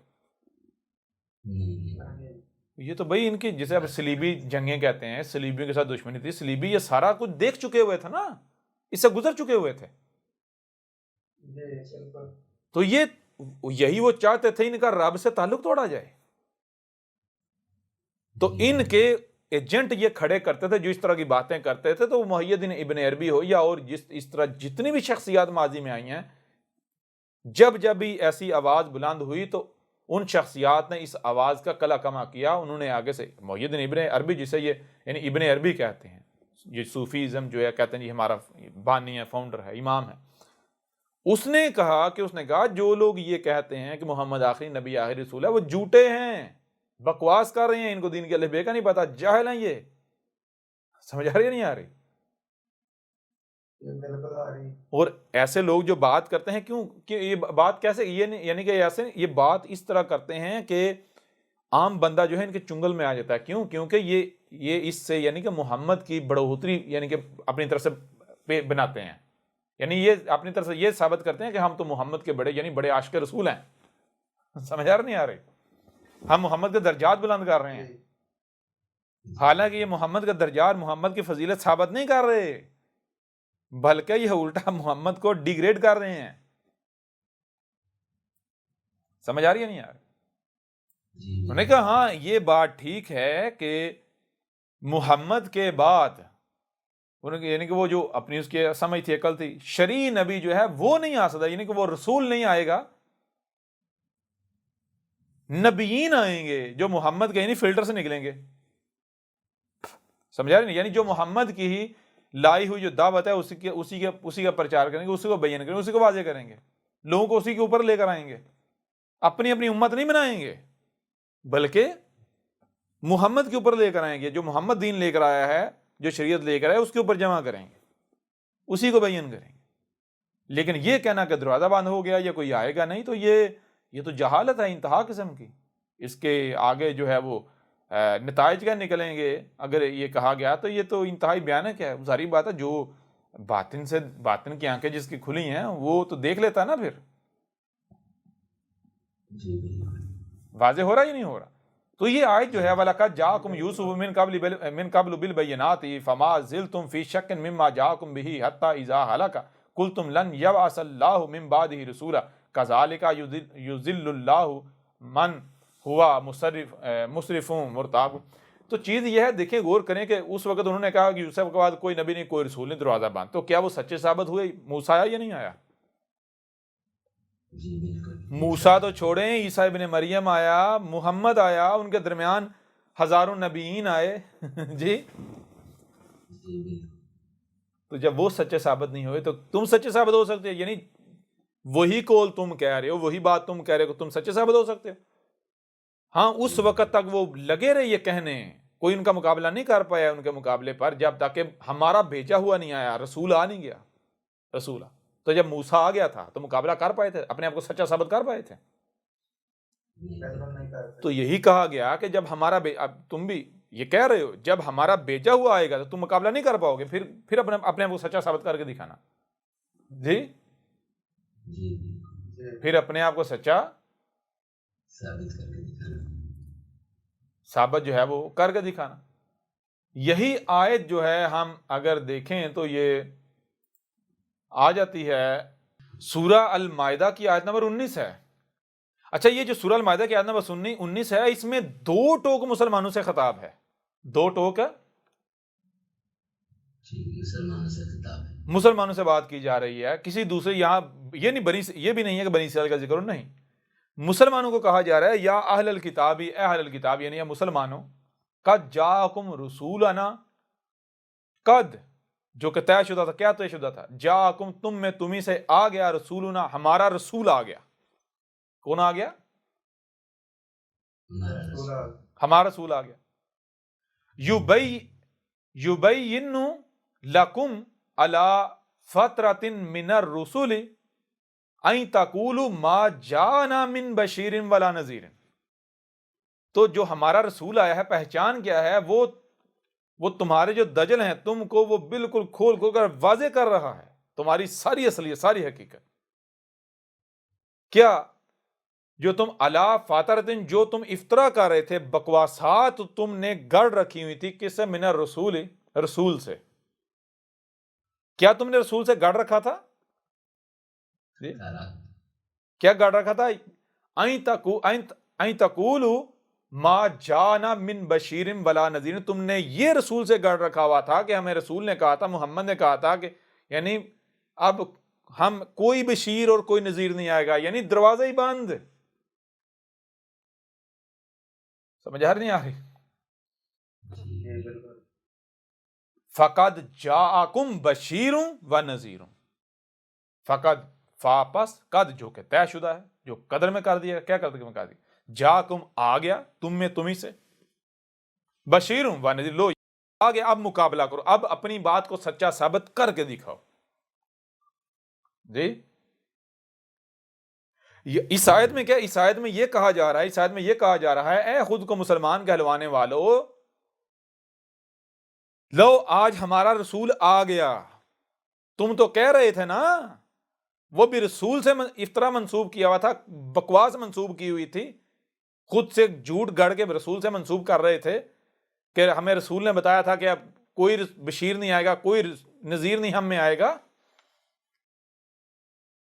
یہ تو بھائی ان کی جسے اب صلیبی جنگیں کہتے ہیں، صلیبیوں کے ساتھ دشمنی تھی. صلیبی یہ سارا کچھ دیکھ چکے ہوئے تھے نا، اس سے گزر چکے ہوئے تھے. تو یہی وہ چاہتے تھے ان کا رب سے تعلق توڑا جائے. تو ان کے ایجنٹ یہ کھڑے کرتے تھے جو اس طرح کی باتیں کرتے تھے. تو محی الدین ابن عربی ہو یا اور اس طرح جتنی بھی شخصیات ماضی میں آئی ہیں، جب بھی ایسی آواز بلند ہوئی تو ان شخصیات نے اس آواز کا کلا کما کیا. انہوں نے آگے سے محی الدین ابن عربی، جسے یہ یعنی ابن عربی کہتے ہیں، یہ صوفیزم جو ہے کہتے ہیں یہ ہمارا بانی ہے، فاؤنڈر ہے، امام ہے. اس نے کہا جو لوگ یہ کہتے ہیں کہ محمد آخری نبی آخری رسول ہے، وہ جھوٹے ہیں، بکواس کر رہے ہیں، ان کو دین کے الف بے کا نہیں پتا، جاہل ہیں. یہ سمجھ آ رہی ہے نہیں آ رہی؟ اور ایسے لوگ جو بات کرتے ہیں، کیوں کہ یہ بات کیسے، یعنی کہ ایسے یہ بات اس طرح کرتے ہیں کہ عام بندہ جو ہے ان کے چنگل میں آ جاتا ہے. کیوں؟ کیونکہ یہ اس سے یعنی کہ محمد کی بڑھوتری یعنی کہ اپنی طرف سے بناتے ہیں. یعنی یہ اپنی طرف سے یہ ثابت کرتے ہیں کہ ہم تو محمد کے بڑے یعنی بڑے عاشق رسول ہیں. سمجھ آ رہی نہیں آ رہی؟ ہم محمد کے درجات بلند کر رہے ہیں، حالانکہ یہ محمد کا درجات، محمد کی فضیلت ثابت نہیں کر رہے، بلکہ یہ الٹا محمد کو ڈیگریڈ کر رہے ہیں. سمجھ آ رہی ہے نہیں یار؟ انہوں نے کہا ہاں یہ بات ٹھیک ہے کہ محمد کے بعد یعنی کہ وہ جو اپنی اس کی سمجھ تھی، عقل تھی، شرعی نبی جو ہے وہ نہیں آ سکتا، یعنی کہ وہ رسول نہیں آئے گا، نبیین آئیں گے جو محمد کے یعنی فلٹر سے نکلیں گے. سمجھا رہے نہیں؟ یعنی جو محمد کی ہی لائی ہوئی جو دعوت ہے اسی کا پرچار کریں گے، اسی کو بیان کریں گے، اسی کو واضح کریں گے، لوگوں کو اسی کے اوپر لے کر آئیں گے. اپنی امت نہیں بنائیں گے، بلکہ محمد کے اوپر لے کر آئیں گے. جو محمد دین لے کر آیا ہے، جو شریعت لے کر آیا اس کے اوپر جمع کریں گے، اسی کو بیان کریں گے. لیکن یہ کہنا کہ دروازہ بند ہو گیا یا کوئی آئے گا نہیں، تو یہ تو جہالت ہے انتہا قسم کی. اس کے آگے جو ہے وہ نتائج کیا نکلیں گے اگر یہ کہا گیا تو یہ تو انتہائی بیانک ہے. ظاہری بات ہے جو باطن کی آنکھیں جس کی کھلی ہیں وہ تو دیکھ لیتا ہے نا. پھر واضح ہو رہا یا نہیں ہو رہا؟ تو یہ آیت جو ہے وَلَقَدْ جَاءَكُمْ يُوسُفُ مِنْ قَبْلُ بِالْبَيِّنَاتِ فَمَا زِلْتُمْ فِي شَكٍّ مِّمَّا جَاءَكُمْ بِهِ حَتَّى إِذَا هَلَكَ قُلْتُمْ لَنْ يَبْعَثَ اللَّهُ مِنْ بَعْدِهِ رَسُولًا كَذَلِكَ يُضِلُّ اللَّهُ مَنْ هُوَ مُسْرِفٌ مُرْتَابٌ. تو چیز یہ ہے، دیکھیں غور کریں کہ اس وقت انہوں نے کہا کہ یوسف کے بعد کوئی نبی نہیں، کوئی رسول نہیں، دروازہ بند. تو کیا وہ سچے ثابت ہوئے؟ موسیٰ آیا یا نہیں آیا؟ موسیٰ تو چھوڑیں، عیسیٰ ابن مریم آیا، محمد آیا، ان کے درمیان ہزاروں نبیین آئے. جی تو جب وہ سچے ثابت نہیں ہوئے تو تم سچے ثابت ہو سکتے ہو؟ یعنی وہی قول تم کہہ رہے ہو، وہی بات تم کہہ رہے ہو کہ تم سچے ثابت ہو سکتے ہو. ہاں اس وقت تک وہ لگے رہے یہ کہنے، کوئی ان کا مقابلہ نہیں کر پایا ان کے مقابلے پر، جب تک کہ ہمارا بھیجا ہوا نہیں آیا، رسول آ نہیں گیا. رسول تو جب موسیٰ آ گیا تھا تو مقابلہ کر پائے تھے، اپنے آپ کو سچا ثابت کر پائے تھے؟ تو یہی کہا گیا کہ جب ہمارا اب تم بھی یہ کہہ رہے ہو جب ہمارا بھیجا ہوا آئے گا تو تم مقابلہ نہیں کر پاؤ گے، پھر اپنے آپ کو سچا ثابت کر کے دکھانا. جی پھر اپنے آپ کو سچا ثابت جو ہے وہ کر کے دکھانا. یہی آیت جو ہے ہم اگر دیکھیں تو یہ آ جاتی ہے سورہ المائدہ کی آیت نمبر 19 ہے. اچھا یہ جو سورہ المائدہ کی آیت نمبر 19 ہے اس میں 2 ٹوک مسلمانوں سے خطاب ہے. 2 ٹوک جی مسلمانوں سے خطاب ہے. مسلمانوں سے بات کی جا رہی ہے. کسی دوسرے یہاں یہ بھی نہیں ہے کہ بنی اسرائیل کا ذکر نہیں. مسلمانوں کو کہا جا رہا ہے یا اہل الکتاب، اے اہل الکتاب یعنی یا مسلمانوں، قد جاءکم رسولنا، قد جو کہ طے شدہ تھا. کیا طے شدہ تھا؟ جاءکم تم میں تمہیں سے آ گیا، رسولنا ہمارا رسول آ گیا. کون آ گیا؟ ہمارا رسول. ہمارا رسول آ گیا. یبین لکم علی فترۃ من الرسل ان تقولوا ما جاءنا من بشیر ولا نذیر. تو جو ہمارا رسول آیا ہے پہچان کیا ہے؟ وہ تمہارے جو دجل ہیں تم کو وہ بالکل کھول کر واضح کر رہا ہے تمہاری ساری اصلیت، ساری حقیقت. کیا؟ جو تم علی فاترتن، جو تم افطرا کر رہے تھے، بکواسات تم نے گڑ رکھی ہوئی تھی. کس سے؟ من الرسول، رسول سے. کیا تم نے رسول سے گڑ رکھا تھا؟ کیا گڑ رکھا تھا؟ این تقولوا ما جانا من بشیر ولا نذیر. تم نے یہ رسول سے گڑ رکھا ہوا تھا کہ ہمیں رسول نے کہا تھا، محمد نے کہا تھا کہ یعنی اب ہم کوئی بشیر اور کوئی نذیر نہیں آئے گا، یعنی دروازہ ہی بند. سمجھ آ نہیں آ رہی؟ فقد جاءکم بشیر و نذیر. فقد فاپس قد جو کہ طے شدہ ہے، جو قدر میں کر دیا. کیا قدر میں کر دیا؟ جاءکم آ گیا تم میں تمہیں سے، بشیر و نذیر. لو آ گیا، اب مقابلہ کرو، اب اپنی بات کو سچا ثابت کر کے دکھاؤ. جی اس آیت میں کیا؟ اس آیت میں یہ کہا جا رہا ہے، اس آیت میں یہ کہا جا رہا ہے اے خود کو مسلمان کہلوانے والو، لو آج ہمارا رسول آ گیا. تم تو کہہ رہے تھے نا، وہ بھی رسول سے افطرا منسوب کیا ہوا تھا، بکواس منسوب کی ہوئی تھی، خود سے جھوٹ گڑ کے رسول سے منسوب کر رہے تھے کہ ہمیں رسول نے بتایا تھا کہ اب کوئی بشیر نہیں آئے گا، کوئی نذیر نہیں ہم میں آئے گا.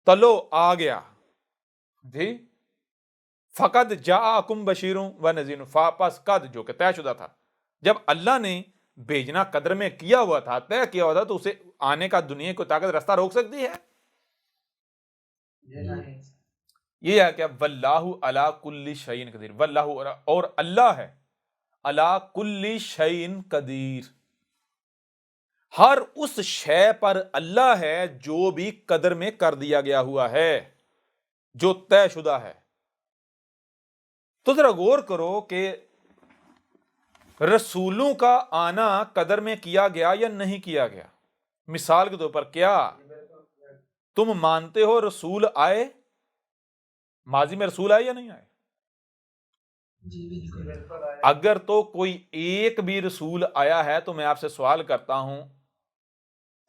تو لو آ گیا جی. فقد جاءکم بشیر و نذیر. پس قد جو کہ طے شدہ تھا. جب اللہ نے بھیجنا قدر میں کیا ہوا تھا، طے کیا ہوا تھا، تو اسے آنے کا دنیا کو طاقت رستہ روک سکتی ہے؟ یہ ہے کہ واللہ علی کل شیء قدیر. واللہ اور اللہ ہے علی کل شیء قدیر، ہر اس شے پر اللہ ہے جو بھی قدر میں کر دیا گیا ہوا ہے، جو طے شدہ ہے. تو ذرا غور کرو کہ رسولوں کا آنا قدر میں کیا گیا یا نہیں کیا گیا. مثال کے طور پر کیا تم مانتے ہو رسول آئے؟ ماضی میں رسول آئے یا نہیں آئے؟ جی بالکل. اگر تو کوئی ایک بھی رسول آیا ہے تو میں آپ سے سوال کرتا ہوں،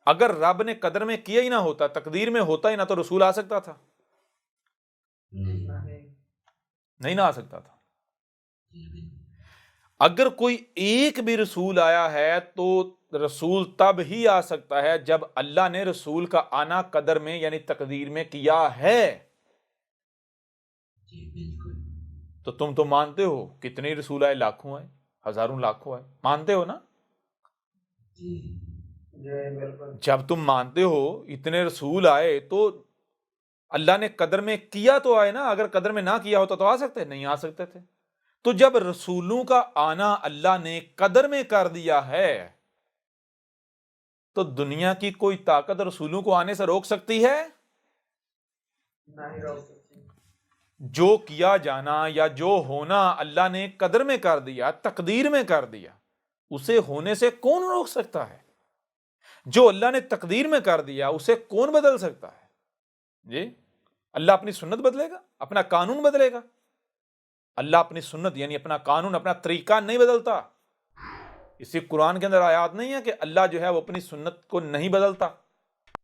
اگر رب نے قدر میں کیا ہی نہ ہوتا، تقدیر میں ہوتا ہی نہ، تو رسول آ سکتا تھا؟ نہیں نہ آ سکتا تھا. اگر کوئی ایک بھی رسول آیا ہے تو رسول تب ہی آ سکتا ہے جب اللہ نے رسول کا آنا قدر میں یعنی تقدیر میں کیا ہے. تو تم تو مانتے ہو کتنے رسول آئے؟ لاکھوں آئے، ہزاروں لاکھوں آئے، مانتے ہو نا؟ جب تم مانتے ہو اتنے رسول آئے تو اللہ نے قدر میں کیا تو آئے نا. اگر قدر میں نہ کیا ہوتا تو آ سکتے؟ نہیں آ سکتے تھے. تو جب رسولوں کا آنا اللہ نے قدر میں کر دیا ہے تو دنیا کی کوئی طاقت رسولوں کو آنے سے روک سکتی ہے؟ نہیں روک سکتی. جو کیا جانا یا جو ہونا اللہ نے قدر میں کر دیا، تقدیر میں کر دیا، اسے ہونے سے کون روک سکتا ہے؟ جو اللہ نے تقدیر میں کر دیا اسے کون بدل سکتا ہے؟ جی اللہ اپنی سنت بدلے گا؟ اپنا قانون بدلے گا؟ اللہ اپنی سنت یعنی اپنا قانون، اپنا طریقہ نہیں بدلتا. اسی قرآن کے اندر آیات نہیں ہے کہ اللہ جو ہے وہ اپنی سنت کو نہیں بدلتا.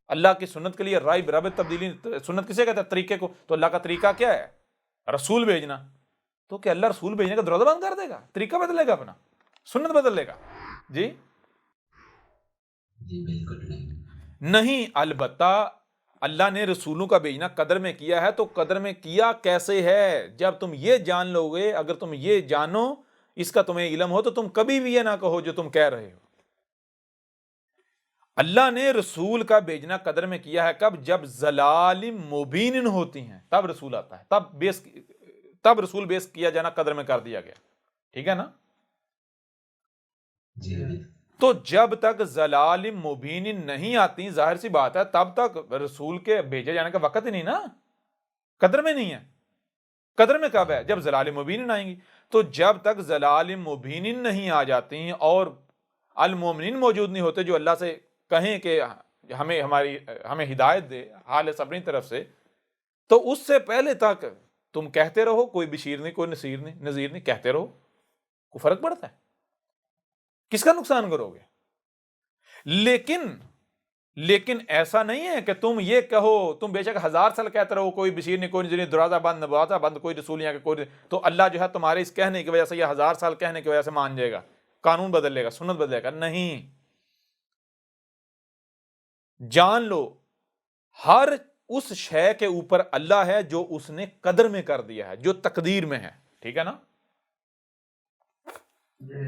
اللہ کی سنت کے لیے رائے برابر تبدیلی. سنت کسے کہتا ہے؟ طریقے کو. تو اللہ کا طریقہ کیا ہے؟ رسول بھیجنا. تو کہ اللہ رسول بھیجنے کا دروازہ بند کر دے گا؟ طریقہ بدلے گا؟ اپنا سنت بدل لے گا؟ جی بالکل نہیں. نہیں. البتہ اللہ نے رسولوں کا بھیجنا قدر میں کیا ہے، تو قدر میں کیا کیسے ہے؟ جب تم یہ جان لو گے، اگر تم یہ جانو، اس کا تمہیں علم ہو، تو تم کبھی بھی یہ نہ کہو جو تم کہہ رہے ہو۔ اللہ نے رسول کا بھیجنا قدر میں کیا ہے کب؟ جب ضلال مبین ہوتی ہیں تب رسول آتا ہے، تب رسول بیس کیا جانا قدر میں کر دیا گیا، ٹھیک ہے نا؟ جی بالکل تو جب تک ضلال مبین نہیں آتی، ظاہر سی بات ہے تب تک رسول کے بھیجے جانے کا وقت ہی نہیں نا، قدر میں نہیں ہے۔ قدر میں کب ہے؟ جب ضلال مبین آئیں گی۔ تو جب تک ضلال مبین نہیں آ جاتی اور المومنین موجود نہیں ہوتے جو اللہ سے کہیں کہ ہمیں ہدایت دے خالص اپنی طرف سے، تو اس سے پہلے تک تم کہتے رہو، کوئی بشیر نہیں، کوئی نذیر نہیں، کہتے رہو، کوئی فرق پڑتا ہے؟ کس کا نقصان کرو گے؟ لیکن ایسا نہیں ہے کہ تم یہ کہو، تم بے شک 1000 سال کہتے رہو کوئی بشیر نہیں، کوئی نذیر نہیں، دروازہ بند، کوئی رسول نہیں، کوئی، تو اللہ جو ہے تمہارے اس کہنے کی وجہ سے، یہ 1000 سال کہنے کی وجہ سے مان جائے گا، قانون بدل لے گا، سنت بدلے گا؟ نہیں۔ جان لو ہر اس شے کے اوپر اللہ ہے جو اس نے قدر میں کر دیا ہے، جو تقدیر میں ہے، ٹھیک ہے نا؟ جی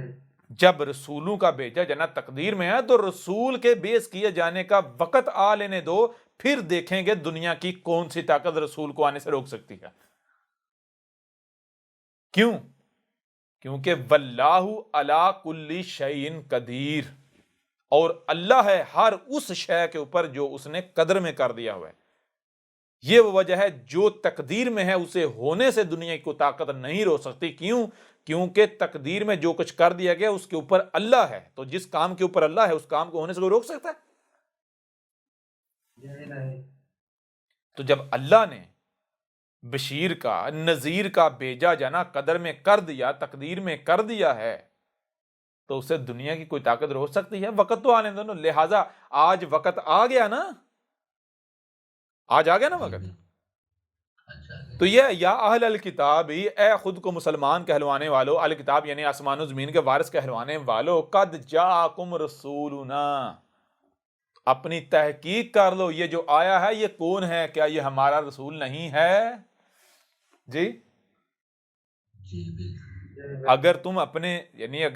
جب رسولوں کا بھیجا جانا تقدیر میں ہے تو رسول کے بیس کیے جانے کا وقت آ لینے دو، پھر دیکھیں گے دنیا کی کون سی طاقت رسول کو آنے سے روک سکتی ہے۔ کیوں؟ کیونکہ واللہ علی کل شیء قدیر، اور اللہ ہے ہر اس شے کے اوپر جو اس نے قدر میں کر دیا ہوا ہے۔ یہ وہ وجہ ہے جو تقدیر میں ہے اسے ہونے سے دنیا کی کوئی طاقت نہیں روک سکتی۔ کیوں؟ کیونکہ تقدیر میں جو کچھ کر دیا گیا اس کے اوپر اللہ ہے، تو جس کام کے اوپر اللہ ہے اس کام کو ہونے سے کوئی روک سکتا ہے؟ جی نہیں۔ تو جب اللہ نے بشیر کا، نذیر کا بھیجا جانا قدر میں کر دیا، تقدیر میں کر دیا ہے، تو اسے دنیا کی کوئی طاقت روک سکتی ہے؟ وقت تو آنے دو نا۔ لہٰذا آج وقت آ گیا نا، آج آ گیا نا وقت۔ اچھا تو یہ یا اہل الکتاب، اے خود کو مسلمان کہلوانے والو، الکتاب یعنی آسمان و زمین کے وارث کہلوانے والو، قد جاءکم رسولنا، اپنی تحقیق کر لو، یہ جو آیا ہے یہ کون ہے؟ کیا یہ ہمارا رسول نہیں ہے؟ جی جی بالکل اگر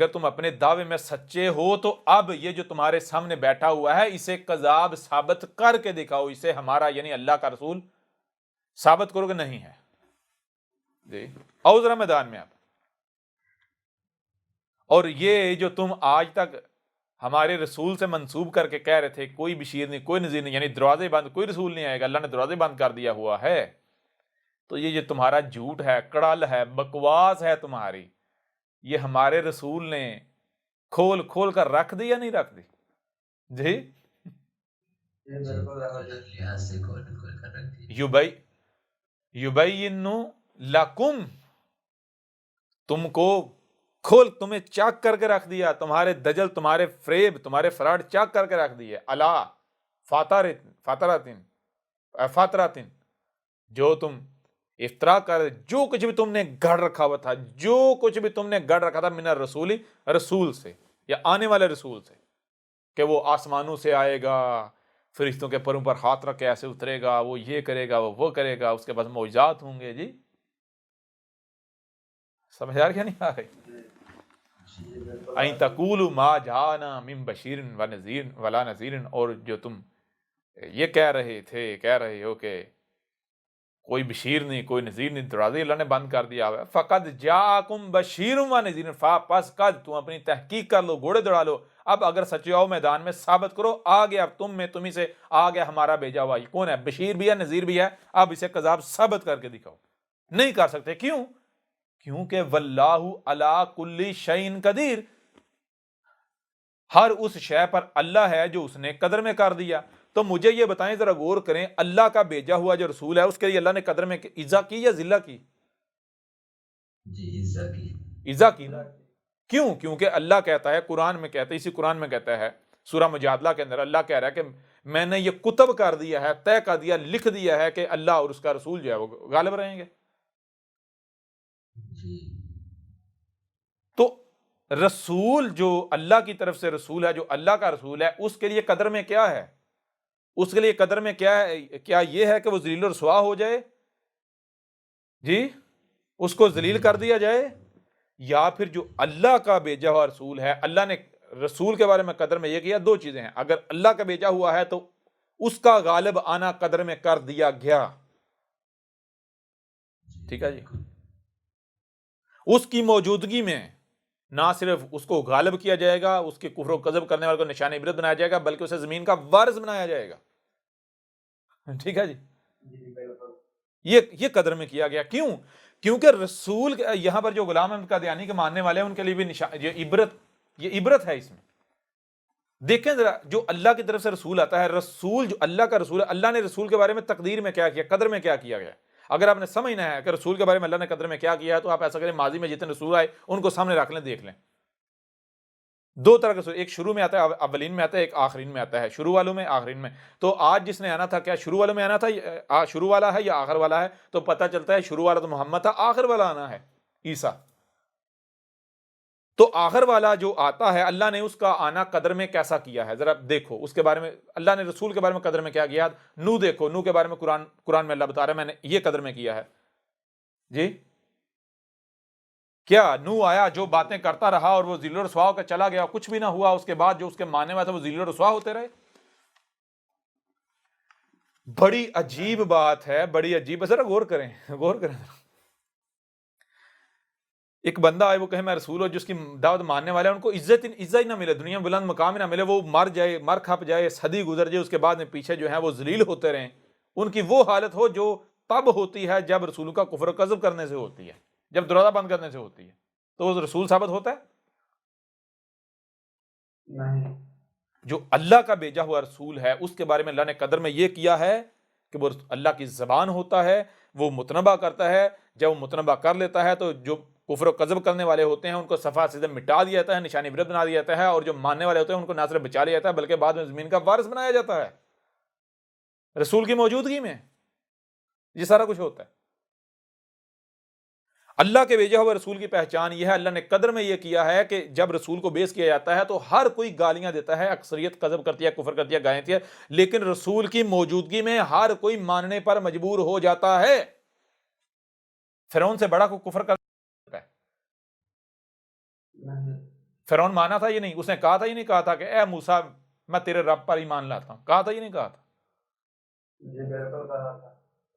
تم اپنے دعوے میں سچے ہو تو اب یہ جو تمہارے سامنے بیٹھا ہوا ہے اسے کذاب ثابت کر کے دکھاؤ، اسے ہمارا یعنی اللہ کا رسول ثابت کرو کہ نہیں ہے۔ جی آؤ ذرا میدان میں آپ۔ اور یہ جو تم آج تک ہمارے رسول سے منسوب کر کے کہہ رہے تھے کوئی بشیر نہیں، کوئی نذیر نہیں، یعنی دروازے بند، کوئی رسول نہیں آئے گا، اللہ نے دروازے بند کر دیا ہوا ہے، تو یہ جو تمہارا جھوٹ ہے، کڑل ہے، بکواس ہے تمہاری، یہ ہمارے رسول نے کھول کھول کر رکھ دی یا نہیں رکھ دی؟ جی یہ بالکل غلط لحاظ سے کھول کھول کر رکھ دی۔ یبین لکم، تم کو تمہیں چاک کر کے رکھ دیا، تمہارے دجل، تمہارے فریب، تمہارے فراڈ چاک کر کے رکھ دیے، الا فاتراتن، جو تم افطرا کر، جو کچھ بھی تم نے گڑھ رکھا ہوا تھا، جو کچھ بھی تم نے گڑھ رکھا تھا، من الرسول، رسول سے یا آنے والے رسول سے، کہ وہ آسمانوں سے آئے گا، فرشتوں کے پروں پر ہاتھ رکھ کے ایسے اترے گا، وہ یہ کرے گا، وہ کرے گا، اس کے بعد معجزات ہوں گے۔ جی سمجھ آ رہی ہے نہیں آ رہی؟ این تقولوا ما جاءنا من بشیر و نذیر ولا نذیر، اور جو تم یہ کہہ رہے ہو کہ کوئی بشیر نہیں، کوئی نذیر نہیں، دروازے اللہ نے بند کر دیا ہوا ہے، فقد جاءکم بشیر و نذیر، پس قد، تم اپنی تحقیق کر لو، گھوڑے دوڑا لو، اب اگر سچے ہو میدان میں ثابت کرو، آ گیا اب تمہیں سے آ گیا ہمارا بھیجا ہوا، یہ کون ہے؟ بشیر بھی ہے، نذیر بھی ہے، اب اسے کذاب ثابت کر کے دکھاؤ۔ نہیں کر سکتے، کیوں؟ کیونکہ واللہ علی کل شیء قدیر، ہر اس شے پر اللہ ہے جو اس نے قدر میں کر دیا۔ تو مجھے یہ بتائیں، ذرا غور کریں، اللہ کا بھیجا ہوا جو رسول ہے اس کے لیے اللہ نے قدر میں عزا کی یا ذلہ کی؟ جی عزا کی۔ عزا کی نا۔ کیوں؟ کیونکہ اللہ کہتا ہے، قرآن میں کہتا ہے، اسی قرآن میں کہتا ہے سورہ مجادلہ کے اندر، اللہ کہہ رہا ہے کہ میں نے یہ کتب کر دیا ہے، طے کر دیا، لکھ دیا ہے کہ اللہ اور اس کا رسول جو ہے وہ غالب رہیں گے۔ جی تو رسول جو اللہ کی طرف سے رسول ہے، جو اللہ کا رسول ہے، اس کے لیے قدر میں کیا ہے؟ اس کے لیے قدر میں کیا ہے؟ کیا یہ ہے کہ وہ ذلیل و رسوا ہو جائے؟ جی، اس کو ذلیل کر دیا جائے؟ یا پھر جو اللہ کا بھیجا ہوا رسول ہے، اللہ نے رسول کے بارے میں قدر میں یہ کیا، دو چیزیں ہیں، اگر اللہ کا بھیجا ہوا ہے تو اس کا غالب آنا قدر میں کر دیا گیا، ٹھیک ہے جی، اس کی موجودگی میں نہ صرف اس کو غالب کیا جائے گا، اس کے کفر و کذب کرنے والے کو نشان عبرت بنایا جائے گا، بلکہ اسے زمین کا وارث بنایا جائے گا، ٹھیک ہے جی، جی بالکل یہ قدر میں کیا گیا۔ کیوں؟ کیونکہ رسول یہاں پر جو غلام احمد قادیانی کے ماننے والے ہیں ان کے لیے بھی یہ عبرت ہے اس میں۔ دیکھیں ذرا، جو اللہ کی طرف سے رسول آتا ہے، رسول جو اللہ کا رسول ہے، اللہ نے رسول کے بارے میں تقدیر میں کیا کیا، قدر میں کیا کیا گیا۔ اگر آپ نے سمجھنا ہے کہ رسول کے بارے میں اللہ نے قدر میں کیا کیا ہے تو آپ ایسا کریں، ماضی میں جتنے رسول آئے ان کو سامنے رکھ لیں، دیکھ لیں۔ دو طرح کا رسول، ایک شروع میں آتا ہے، اولین میں آتا ہے، ایک آخرین میں آتا ہے، شروع والوں میں، آخرین میں۔ تو آج جس نے آنا تھا، کیا شروع والوں میں آنا تھا؟ شروع والا ہے یا آخر والا ہے؟ تو پتہ چلتا ہے شروع والا تو محمد تھا، آخر والا آنا ہے عیسیٰ۔ تو آخر والا جو آتا ہے، اللہ نے اس کا آنا قدر میں کیسا کیا ہے، ذرا دیکھو اس کے بارے میں۔ اللہ نے رسول کے بارے میں قدر میں کیا کیا؟ نو دیکھو، نو کے بارے میں قرآن میں اللہ بتا رہا ہے میں نے یہ قدر میں کیا ہے جی۔ کیا نو آیا، جو باتیں کرتا رہا اور وہ ذلیل و رسوا ہو کے چلا گیا، کچھ بھی نہ ہوا، اس کے بعد جو اس کے ماننے والے تھے وہ ذلیل و رسوا ہوتے رہے؟ بڑی عجیب بات ہے، بڑی عجیب، ذرا غور کریں، غور کریں۔ ایک بندہ آئے، وہ کہے میں رسول ہوں، جس کی دعوت ماننے والے ہیں ان کو عزت ہی نہ ملے، دنیا میں بلند مقام ہی نہ ملے، وہ مر جائے، مر کھپ جائے، صدی گزر جائے، اس کے بعد میں پیچھے جو ہیں وہ ذلیل ہوتے رہیں، ان کی وہ حالت ہو جو تب ہوتی ہے جب رسولوں کا کفر و کذب کرنے سے ہوتی ہے، جب دروازہ بند کرنے سے ہوتی ہے، تو وہ رسول ثابت ہوتا ہے؟ نہیں۔ جو اللہ کا بھیجا ہوا رسول ہے اس کے بارے میں اللہ نے قدر میں یہ کیا ہے کہ وہ اللہ کی زبان ہوتا ہے، وہ متنبع کرتا ہے، جب وہ متنبع کر لیتا ہے تو جو کفر و کذب کرنے والے ہوتے ہیں ان کو صفحہ سیدھا مٹا دیا جاتا ہے، نشان عبرت بنا دیا جاتا ہے، اور جو ماننے والے ہوتے ہیں ان کو نہ صرف بچا لیا جاتا ہے بلکہ بعد میں زمین کا وارث بنایا جاتا ہے، رسول کی موجودگی میں یہ سارا کچھ ہوتا ہے۔ اللہ کے بھیجے ہوئے رسول کی پہچان یہ ہے، اللہ نے قدر میں یہ کیا ہے کہ جب رسول کو بیس کیا جاتا ہے تو ہر کوئی گالیاں دیتا ہے، اکثریت قذب کرتی ہے، کفر کرتی ہے، گائیں ہے، لیکن رسول کی موجودگی میں ہر کوئی ماننے پر مجبور ہو جاتا ہے۔ فرعون سے بڑا کو کفر کرتا ہے؟ نہیں۔ فرعون مانا تھا یہ نہیں، اس نے کہا تھا یہ نہیں کہا تھا کہ اے موسیٰ میں تیرے رب پر ایمان لاتا ہوں، کہا تھا یہ نہیں کہا تھا؟ جی بالکل کہا تھا۔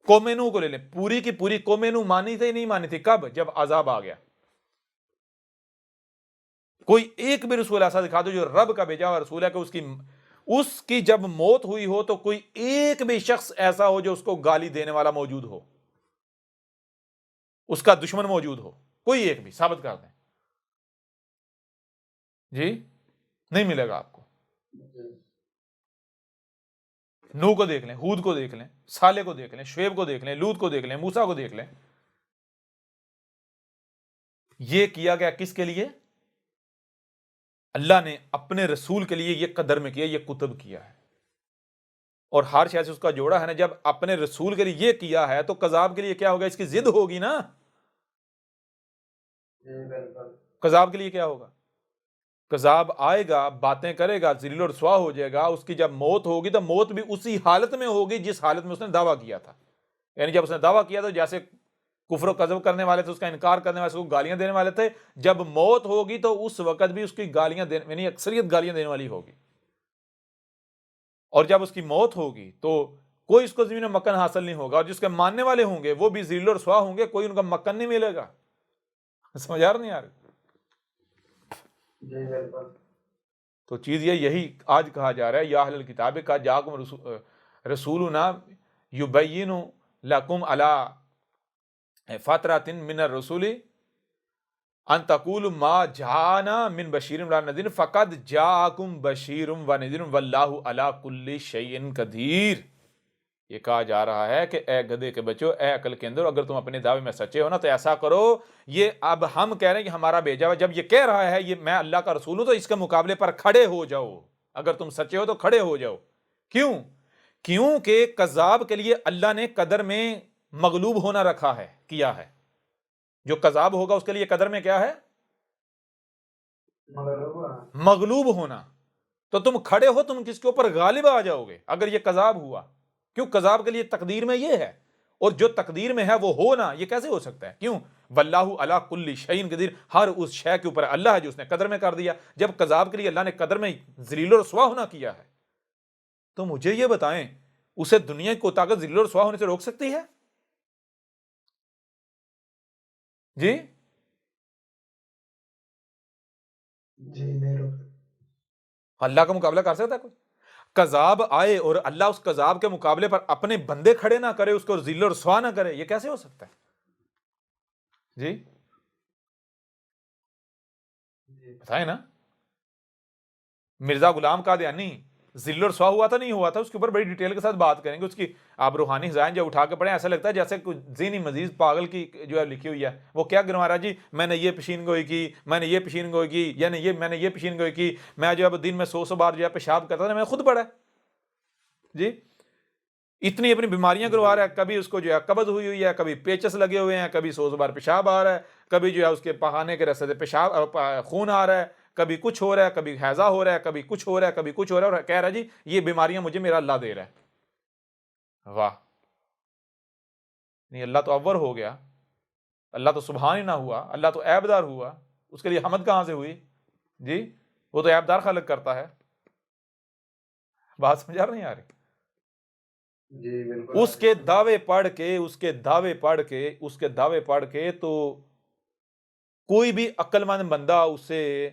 قوم نوح کو لے لیں، پوری کی پوری قوم نوح مانی تھی نہیں مانی تھی؟ کب؟ جب عذاب آ گیا۔ کوئی ایک بھی رسول ایسا دکھا دو جو رب کا بھیجا ہوا رسول ہے کہ اس کی جب موت ہوئی ہو تو کوئی ایک بھی شخص ایسا ہو جو اس کو گالی دینے والا موجود ہو، اس کا دشمن موجود ہو، کوئی ایک بھی ثابت کر دیں جی، نہیں ملے گا آپ کو۔ نوح کو دیکھ لیں، ہود کو دیکھ لیں، صالح کو دیکھ لیں، شعیب کو دیکھ لیں، لوط کو دیکھ لیں، موسیٰ کو دیکھ لیں۔ یہ کیا گیا کس کے لیے؟ اللہ نے اپنے رسول کے لیے یہ قدر میں کیا، یہ کتب کیا ہے، اور ہر شے سے اس کا جوڑا ہے نا۔ جب اپنے رسول کے لیے یہ کیا ہے تو قذاب کے لیے کیا ہوگا؟ اس کی ضد ہوگی نا۔ جی بالکل۔ قذاب کے لیے کیا ہوگا؟ قذاب آئے گا، باتیں کرے گا، ذلیل و رسوا ہو جائے گا، اس کی جب موت ہوگی تو موت بھی اسی حالت میں ہوگی جس حالت میں اس نے دعویٰ کیا تھا۔ یعنی جب اس نے دعویٰ کیا تو جیسے کفر و کذب کرنے والے تھے، اس کا انکار کرنے والے تھے، اس کو گالیاں دینے والے تھے، جب موت ہوگی تو اس وقت بھی اس کی گالیاں یعنی اکثریت گالیاں دینے والی ہوگی، اور جب اس کی موت ہوگی تو کوئی اس کو زمین میں مکن حاصل نہیں ہوگا، اور جس کے ماننے والے ہوں گے وہ بھی ذلیل و رسوا ہوں گے، کوئی ان کا مکن نہیں ملے گا۔ سمجھ آ رہا نہیں آ رہی؟ جی بالکل۔ تو چیز یہی آج کہا جا رہا ہے، یا اہل الکتاب کا جاکم رسولنا یبین لکم علی فترۃ من الرسول ان تقولوا ما جاءنا من بشیر ولا نذیر فقد جاءکم بشیر ونذیر واللہ علی کل شیء قدیر۔ یہ کہا جا رہا ہے کہ اے گدھے کے بچو، اے عقل کے اندر، اگر تم اپنے دعوے میں سچے ہو نا تو ایسا کرو، یہ اب ہم کہہ رہے ہیں کہ ہمارا بھیجا ہوا، جب یہ کہہ رہا ہے یہ میں اللہ کا رسول ہوں تو اس کے مقابلے پر کھڑے ہو جاؤ، اگر تم سچے ہو تو کھڑے ہو جاؤ۔ کیوں؟ کیونکہ کذاب کے لیے اللہ نے قدر میں مغلوب ہونا رکھا ہے، کیا ہے۔ جو کذاب ہوگا اس کے لیے قدر میں کیا ہے؟ مغلوب ہونا۔ مغلوب ہونا۔ تو تم کھڑے ہو، تم کس کے اوپر غالب آ جاؤ گے اگر یہ کذاب ہوا. کیوں؟ کذاب کے لیے تقدیر میں یہ ہے، اور جو تقدیر میں ہے وہ ہونا یہ کیسے ہو سکتا ہے؟ کیوں؟ واللہ علی کل شیء قدیر، ہر اس شے کے اوپر اللہ ہے جو اس نے قدر میں کر دیا. جب کذاب کے لیے اللہ نے قدر میں ذلیل و رسوا ہونا کیا ہے تو مجھے یہ بتائیں اسے دنیا کو طاقت ذلیل و رسوا ہونے سے روک سکتی ہے؟ جی جی نہیں روک سکتے. اللہ کا مقابلہ کر سکتا ہے کوئی؟ کذاب آئے اور اللہ اس کذاب کے مقابلے پر اپنے بندے کھڑے نہ کرے، اس کو ذلیل و رسوا نہ کرے، یہ کیسے ہو سکتا ہے؟ جی جی بتائیں نا. مرزا غلام قادیانی ذل و رسوا ہوا تھا نہیں ہوا تھا، اس کے اوپر بڑی ڈیٹیل کے ساتھ بات کریں گے. اس کی آپ روحانی خزائن جب اٹھا کے پڑھیں ایسا لگتا ہے جیسے کوئی ذہنی مزید پاگل کی جو ہے لکھی ہوئی ہے. وہ کیا گنوا رہا جی، میں نے یہ پیشین گوئی کی، میں نے یہ پیشین گوئی کی، یعنی یہ میں نے یہ پیشین گوئی کی، میں جو ہے دن میں 100 بار جو ہے پیشاب کرتا تھا، میں نے خود پڑھا ہے. جی اتنی اپنی بیماریاں کروا رہا ہے، کبھی اس کو جو ہے قبض ہوئی ہوئی ہے، کبھی پیچس لگے ہوئے ہیں، کبھی 100 بار پیشاب آ رہا ہے، کبھی جو ہے اس کے پخانے کے راستے سے پیشاب خون آ رہا ہے، کبھی کچھ ہو رہا ہے، کبھی حیضہ ہو رہا ہے، کبھی کچھ ہو رہا ہے، کبھی کچھ ہو رہا ہے، اور کہہ رہا ہے جی یہ بیماریاں مجھے میرا اللہ دے رہا ہے. واہ، نہیں اللہ تو اول ہو گیا، اللہ تو سبحان ہی نہ ہوا، اللہ تو عیب دار ہوا، اس کے لیے حمد کہاں سے ہوئی؟ جی وہ تو عیب دار خالق کرتا ہے. بات سمجھا نہیں آ رہی؟ جی بالکل. اس کے دعوے پڑھ کے اس کے دعوے پڑھ کے تو کوئی بھی عقل مند بندہ اسے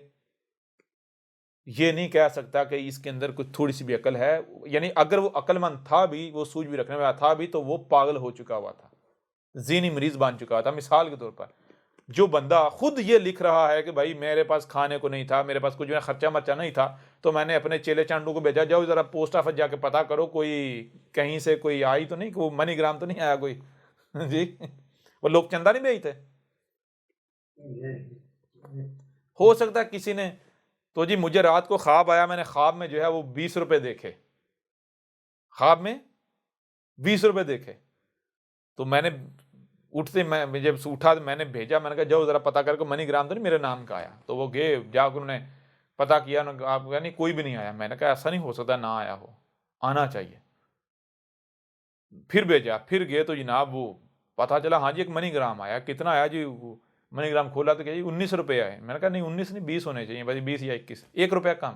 یہ نہیں کہہ سکتا کہ اس کے اندر کچھ تھوڑی سی بھی عقل ہے. یعنی اگر وہ عقل مند تھا بھی، وہ سوچ بھی رکھنے والا تھا بھی، تو وہ پاگل ہو چکا ہوا تھا، ذہنی مریض بن چکا تھا. مثال کے طور پر جو بندہ خود یہ لکھ رہا ہے کہ بھائی میرے پاس کھانے کو نہیں تھا، میرے پاس کچھ خرچہ مرچہ نہیں تھا، تو میں نے اپنے چیلے چانڈو کو بھیجا جاؤ ذرا پوسٹ آفس جا کے پتا کرو کوئی کہیں سے کوئی آئی تو نہیں، کوئی منی گرام تو نہیں آیا کوئی. جی وہ لوگ چندہ نہیں بھیجتے. جی ہو سکتا ہے کسی نے تو جی مجھے رات کو خواب آیا، میں نے خواب میں جو ہے وہ 20 روپے دیکھے، خواب میں 20 روپے دیکھے، تو میں نے اٹھتے میں جب اٹھا میں نے بھیجا، میں نے کہا جاؤ ذرا پتا کر کے منی گرام تو نہیں میرے نام کا آیا. تو وہ گئے جا کے انہوں نے پتا کیا، آپ کو نہیں کوئی بھی نہیں آیا. میں نے کہا ایسا نہیں ہو سکتا نہ آیا ہو، آنا چاہیے. پھر بھیجا، پھر گئے تو جناب وہ پتا چلا ہاں جی ایک منی گرام آیا. کتنا آیا جی؟ منی گرام کھولا تو کہ جی 19 روپے آئے. میں نے کہا نہیں 19 نہیں 20 ہونے چاہیے بھائی، 20 یا 21، 1 روپیہ کم.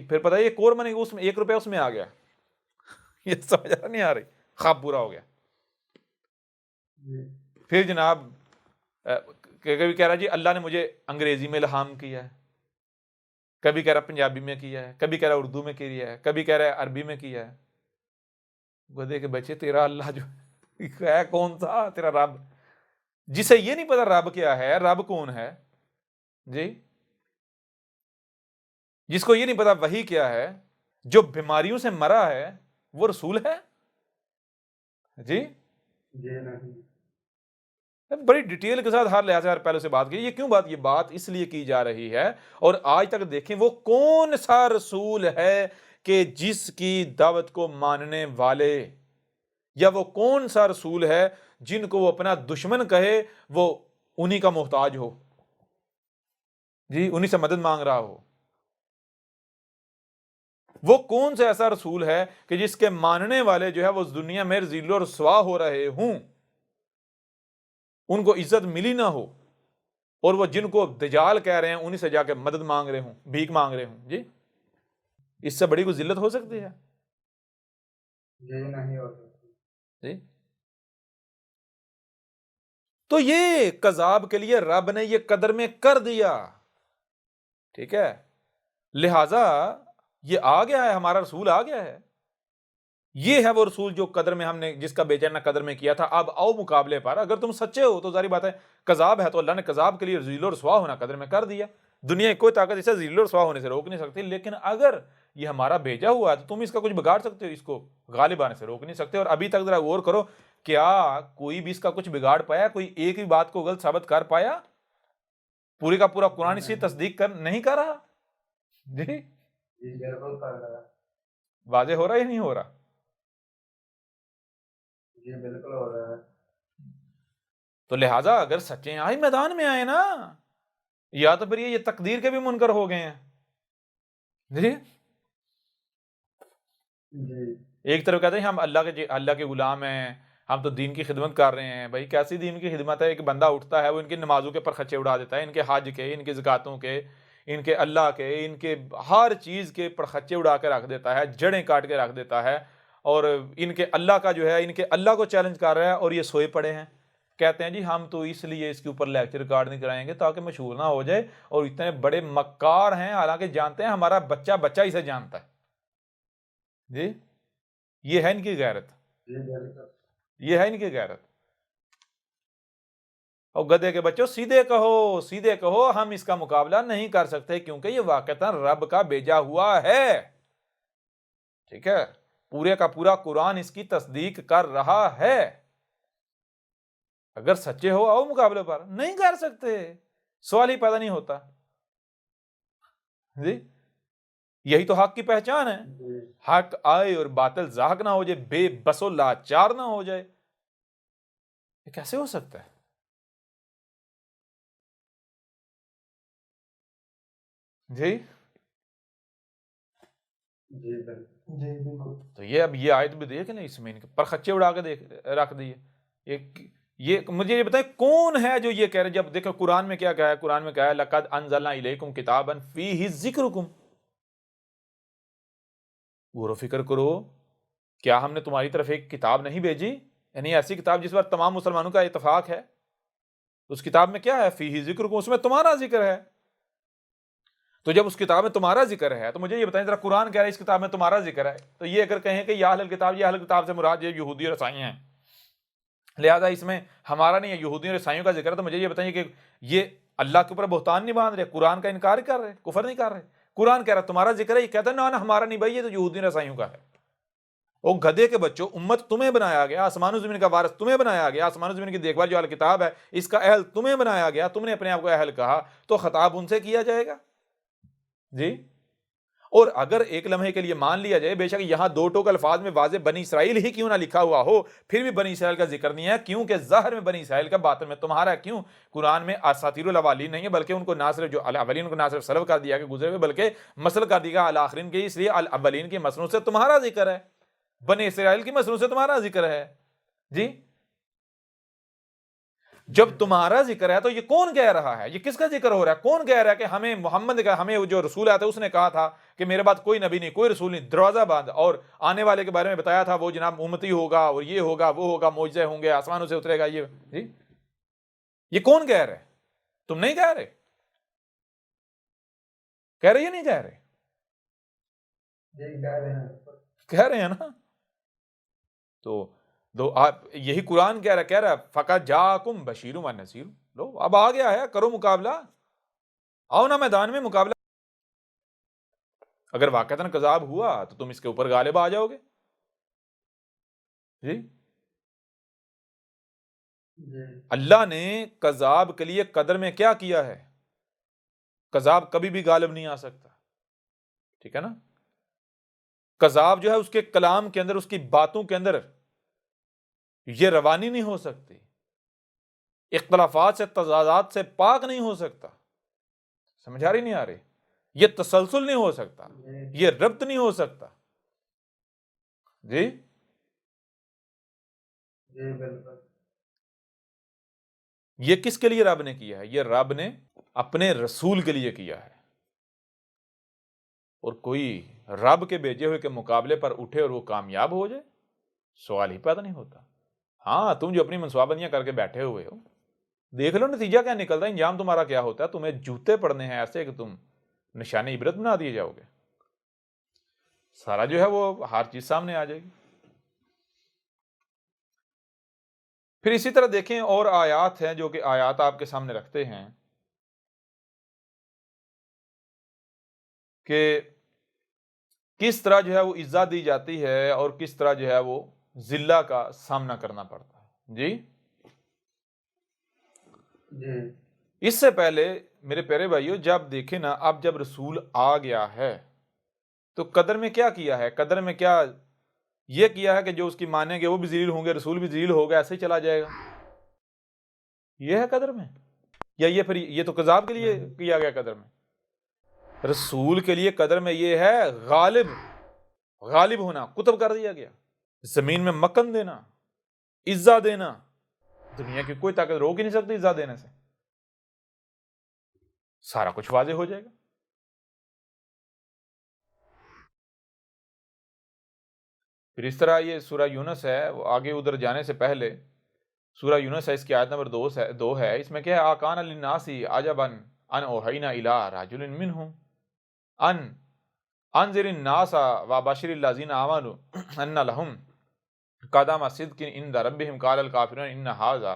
پھر پتا ایک اور منی اس میں 1 روپیہ اس میں آ گیا. یہ سمجھ نہیں آ رہی، خواب پورا ہو گیا. پھر جناب کبھی کہہ رہا جی اللہ نے مجھے انگریزی میں الہام کیا ہے، کبھی کہہ رہا پنجابی میں کیا ہے، کبھی کہہ رہا اردو میں کیا ہے، کبھی کہہ رہا عربی میں کیا ہے. گدے کے بچے تیرا اللہ جو ہے کون سا تیرا رب؟ جسے یہ نہیں پتا رب کیا ہے، رب کون ہے؟ جی جس کو یہ نہیں پتا وہی کیا ہے، جو بیماریوں سے مرا ہے وہ رسول ہے؟ جی جی نہیں. بڑی ڈیٹیل کے ساتھ ہر لحاظ سے ہر پہلو سے بات کی. یہ کیوں بات، یہ بات اس لیے کی جا رہی ہے، اور آج تک دیکھیں وہ کون سا رسول ہے کہ جس کی دعوت کو ماننے والے، یا وہ کون سا رسول ہے جن کو وہ اپنا دشمن کہے وہ انہی کا محتاج ہو، جی انہی سے مدد مانگ رہا ہو. وہ کون سا ایسا رسول ہے کہ جس کے ماننے والے جو ہے وہ اس دنیا میں ذل و رسوا ہو رہے ہوں، ان کو عزت ملی نہ ہو، اور وہ جن کو دجال کہہ رہے ہیں انہی سے جا کے مدد مانگ رہے ہوں، بھیک مانگ رہے ہوں. جی اس سے بڑی کوئی ذلت ہو سکتی ہے؟ جی نہیں ہو سکتی. جی تو یہ کذاب کے لیے رب نے یہ قدر میں کر دیا، ٹھیک ہے. لہذا یہ آ گیا ہے، ہمارا رسول آ گیا ہے، یہ ہے وہ رسول جو قدر میں ہم نے جس کا بے چینہ قدر میں کیا تھا. اب آؤ مقابلے پر، اگر تم سچے ہو تو ظاہر بات ہے کذاب ہے تو اللہ نے کذاب کے لیے ذل و رسوا ہونا قدر میں کر دیا. دنیا کی کوئی طاقت اسے ذل و رسوا ہونے سے روک نہیں سکتی. لیکن اگر یہ ہمارا بھیجا ہوا ہے تو تم اس کا کچھ بگاڑ سکتے ہو، اس کو غالب آنے سے روک نہیں سکتے. اور ابھی تک ذرا غور کرو، کیا کوئی بھی اس کا کچھ بگاڑ پایا؟ کوئی ایک بھی بات کو غلط ثابت کر پایا؟ پوری کا پورا قرآن اس کی تصدیق نہیں کر رہا. جی جی بالکل کر رہا ہے. واضح ہو رہا ہے یا نہیں ہو رہا؟ جی بالکل ہو رہا ہے. تو لہٰذا اگر سچے آئے میدان میں آئے نا، یا تو پھر یہ تقدیر کے بھی منکر ہو گئے ہیں. جی جی ایک طرف کہتے ہیں ہم اللہ کے غلام ہیں، ہم تو دین کی خدمت کر رہے ہیں. بھائی کیسی دین کی خدمت ہے؟ ایک بندہ اٹھتا ہے وہ ان کی نمازوں کے پرخچے اڑا دیتا ہے، ان کے حج کے، ان کے زکاتوں کے، ان کے اللہ کے، ان کے ہر چیز کے پرخچے اڑا کے رکھ دیتا ہے، جڑیں کاٹ کے رکھ دیتا ہے، اور ان کے اللہ کا جو ہے ان کے اللہ کو چیلنج کر رہا ہے، اور یہ سوئے پڑے ہیں. کہتے ہیں جی ہم تو اس لیے اس کے اوپر لیکچر ریکارڈ نہیں کرائیں گے تاکہ مشہور نہ ہو جائے، اور اتنے بڑے مکار ہیں، حالانکہ جانتے ہیں ہمارا بچہ بچہ اسے جانتا ہے. جی یہ ہے ان کی غیرت، جی بالکل یہ ہے ان کی غیرت. اور گدھے کے بچوں سیدھے کہو ہم اس کا مقابلہ نہیں کر سکتے، کیونکہ یہ واقعتاً رب کا بھیجا ہوا ہے. ٹھیک ہے، پورے کا پورا قرآن اس کی تصدیق کر رہا ہے. اگر سچے ہو آؤ مقابلے پر، نہیں کر سکتے، سوال ہی پیدا نہیں ہوتا. جی یہی تو حق کی پہچان ہے. جی حق آئے اور باطل زاہق نہ ہو جائے، بے بس و لاچار نہ ہو جائے. یہ کیسے ہو سکتا ہے؟ جی جی بالکل جی بالکل تو یہ اب یہ آیت بھی دیکھ لیں، اس میں ان کے پرخچے اڑا کے رکھ دیے. یہ مجھے یہ بتائیں کون ہے جو یہ کہہ رہے؟ جب دیکھو قرآن میں کیا کہا ہے، قرآن میں کہا ہے لقد انزلنا الیکم کتابا فیہ ذکرکم. غور و فکر کرو، کیا ہم نے تمہاری طرف ایک کتاب نہیں بھیجی؟ یعنی ایسی کتاب جس پر تمام مسلمانوں کا اتفاق ہے. اس کتاب میں کیا ہے؟ فیہ ذکرکم، اس میں تمہارا ذکر ہے. تو جب اس کتاب میں تمہارا ذکر ہے تو مجھے یہ بتائیں ذرا، قرآن کہہ رہا ہے اس کتاب میں تمہارا ذکر ہے، تو یہ اگر کہیں کہ یا اہل الکتاب، یہ اہل الکتاب سے مراد یہ یہودی اور عیسائی ہیں، لہذا اس میں ہمارا نہیں ہے، یہودیوں اور عیسائیوں کا ذکر ہے، تو مجھے یہ بتائیے کہ یہ اللہ کے اوپر بہتان نہیں باندھ رہے، قرآن کا انکار کر رہے، کفر نہیں کر رہے؟ قرآن کہہ رہا تمہارا ذکر ہے، یہ کہتا ہے نا ہمارا نہیں بھائی، یہ تو یہودیوں اور عیسائیوں کا ہے. او گدھے کے بچوں، امت تمہیں بنایا گیا، آسمان و زمین کا وارث تمہیں بنایا گیا، آسمان و زمین کی دیکھ بھال جو اہل کتاب ہے اس کا اہل تمہیں بنایا گیا، تم نے اپنے آپ کو اہل کہا، تو خطاب ان سے کیا جائے گا. جی اور اگر ایک لمحے کے لیے مان لیا جائے بے شک یہاں دو ٹوک الفاظ میں واضح بنی اسرائیل ہی کیوں نہ لکھا ہوا ہو، پھر بھی بنی اسرائیل کا ذکر نہیں ہے، کیونکہ ظاہر میں بنی اسرائیل کا، باطن میں تمہارا. کیوں؟ قرآن میں اساطیر الاولین نہیں ہے، بلکہ ان کو نہ صرف جو الاولین کو نہ صرف سلب کر دیا کہ گزرے ہوئے، بلکہ مسل کر دیا الاخرین کے، اس لیے الاولین کی مسنون سے تمہارا ذکر ہے، بنی اسرائیل کی مسنون سے تمہارا ذکر ہے. جی جب تمہارا ذکر ہے تو یہ کون کہہ رہا ہے؟ یہ کس کا ذکر ہو رہا ہے؟ کون کہہ رہا ہے کہ ہمیں محمد کا، ہمیں جو رسول آتا ہے اس نے کہا تھا کہ میرے بعد کوئی نبی نہیں، کوئی رسول نہیں، دروازہ بند، اور آنے والے کے بارے میں بتایا تھا وہ جناب امتی ہوگا، اور یہ ہوگا وہ ہوگا، معجزے ہوں گے، آسمانوں سے اترے گا. یہ کون کہہ رہے؟ تم نہیں کہہ رہے؟ کہہ رہے یا نہیں کہہ رہے؟ جی کہہ رہے ہیں کہہ رہے ہیں نا. تو آپ یہی قرآن کہہ رہا ہے فقط جاکم بشیر و نذیر. لو اب آ گیا ہے، کرو مقابلہ، آؤ نا میدان میں مقابلہ. اگر واقعتاً کذاب ہوا تو تم اس کے اوپر غالب آ جاؤ گے. جی جی اللہ نے کذاب کے لیے قدر میں کیا کیا ہے؟ کذاب کبھی بھی غالب نہیں آ سکتا. ٹھیک ہے نا. کذاب جو ہے اس کے کلام کے اندر، اس کی باتوں کے اندر یہ روانی نہیں ہو سکتی، اختلافات سے، تضادات سے پاک نہیں ہو سکتا. سمجھ آ رہی نہیں آ رہی؟ یہ تسلسل نہیں ہو سکتا، یہ ربط نہیں ہو سکتا. جی جی بالکل یہ کس کے لیے رب نے کیا ہے؟ یہ رب نے اپنے رسول کے لیے کیا ہے. اور کوئی رب کے بھیجے ہوئے کے مقابلے پر اٹھے اور وہ کامیاب ہو جائے، سوال ہی پیدا نہیں ہوتا. ہاں تم جو اپنی منصوبہ بندیاں کر کے بیٹھے ہوئے ہو، دیکھ لو نتیجہ کیا نکلتا ہے، انجام تمہارا کیا ہوتا ہے. تمہیں جوتے پڑنے ہیں ایسے کہ تم نشان عبرت بنا دیے جاؤ گے. سارا جو ہے وہ ہر چیز سامنے آ جائے گی. پھر اسی طرح دیکھیں اور آیات ہیں جو کہ آیات آپ کے سامنے رکھتے ہیں کہ کس طرح جو ہے وہ عزت دی جاتی ہے اور کس طرح جو ہے وہ ذلہ کا سامنا کرنا پڑتا ہے. جی جی اس سے پہلے میرے پیارے بھائیو، جب دیکھیں نا، اب جب رسول آ گیا ہے تو قدر میں کیا کیا ہے؟ قدر میں کیا یہ کیا ہے کہ جو اس کی مانیں گے وہ بھی ذلیل ہوں گے، رسول بھی ذلیل ہوگا، ایسے ہی چلا جائے گا. یہ ہے قدر میں؟ یا یہ پھر یہ تو کذاب کے لیے کیا گیا قدر میں؟ رسول کے لیے قدر میں یہ ہے غالب ہونا، قطب کر دیا گیا، زمین میں مکن دینا، عزت دینا، دنیا کی کوئی طاقت روک ہی نہیں سکتی عزت دینے سے، سارا کچھ واضح ہو جائے گا۔ پھر اس طرح یہ سورہ یونس ہے، وہ آگے ادھر جانے سے پہلے سورہ یونس ہے، اس کی آیت نمبر 2 ہے، اس میں کیا ہے، آکان للناس عجبا ان اوحینا الی رجل منہم ان انذر الناس وبشر الذین آمنوا ان لهم قدم صدق عند ربهم قال الکافرون ان ھذا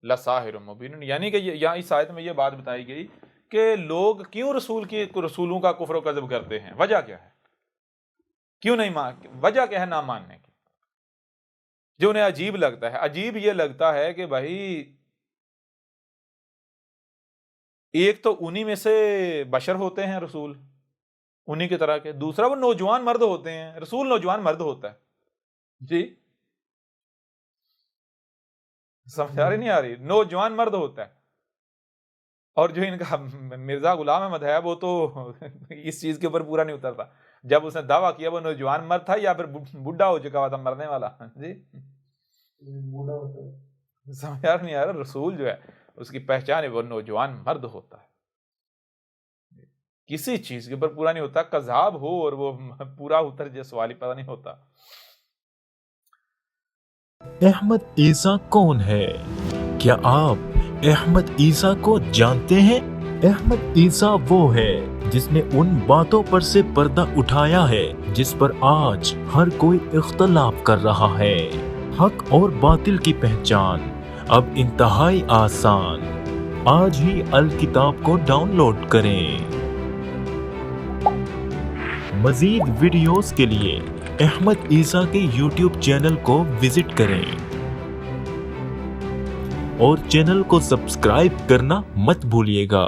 لساحر مبین۔ یعنی کہ یہاں اس آیت میں یہ بات بتائی گئی کہ لوگ کیوں رسولوں کا کفر و کذب کرتے ہیں، وجہ کیا ہے، کیوں نہیں وجہ کیا ہے نہ ماننے کی، جو انہیں عجیب لگتا ہے۔ عجیب یہ لگتا ہے کہ بھائی ایک تو انہی میں سے بشر ہوتے ہیں رسول، انہی کی طرح کے، دوسرا وہ نوجوان مرد ہوتے ہیں، رسول نوجوان مرد ہوتا ہے، جی سمجھ آ رہی نہیں آ رہی، نوجوان مرد ہوتا ہے، اور جو ان کا مرزا غلام احمد ہے وہ تو اس چیز کے اوپر پورا نہیں اترتا، جب اس نے دعویٰ کیا وہ نوجوان مرد تھا یا پھر بڈھا ہو چکا ہوا تھا مرنے والا، جی بوڑھا ہوتا ہے، سمجھ آ نہیں آ رہا، رسول جو ہے اس کی پہچان ہے وہ نوجوان مرد ہوتا ہے، کسی چیز کے اوپر پورا نہیں ہوتا، کذاب ہو اور وہ پورا اتر جائے سوال ہی پتہ نہیں ہوتا۔ احمد عیسیٰ کون ہے؟ کیا آپ احمد عیسیٰ کو جانتے ہیں؟ احمد عیسیٰ وہ ہے جس نے ان باتوں پر سے پردہ اٹھایا ہے جس پر آج ہر کوئی اختلاف کر رہا ہے۔ حق اور باطل کی پہچان اب انتہائی آسان۔ آج ہی الکتاب کو ڈاؤن لوڈ کریں۔ مزید ویڈیوز کے لیے احمد عیسیٰ کے یوٹیوب چینل کو وزٹ کریں اور چینل کو سبسکرائب کرنا مت بھولیے گا۔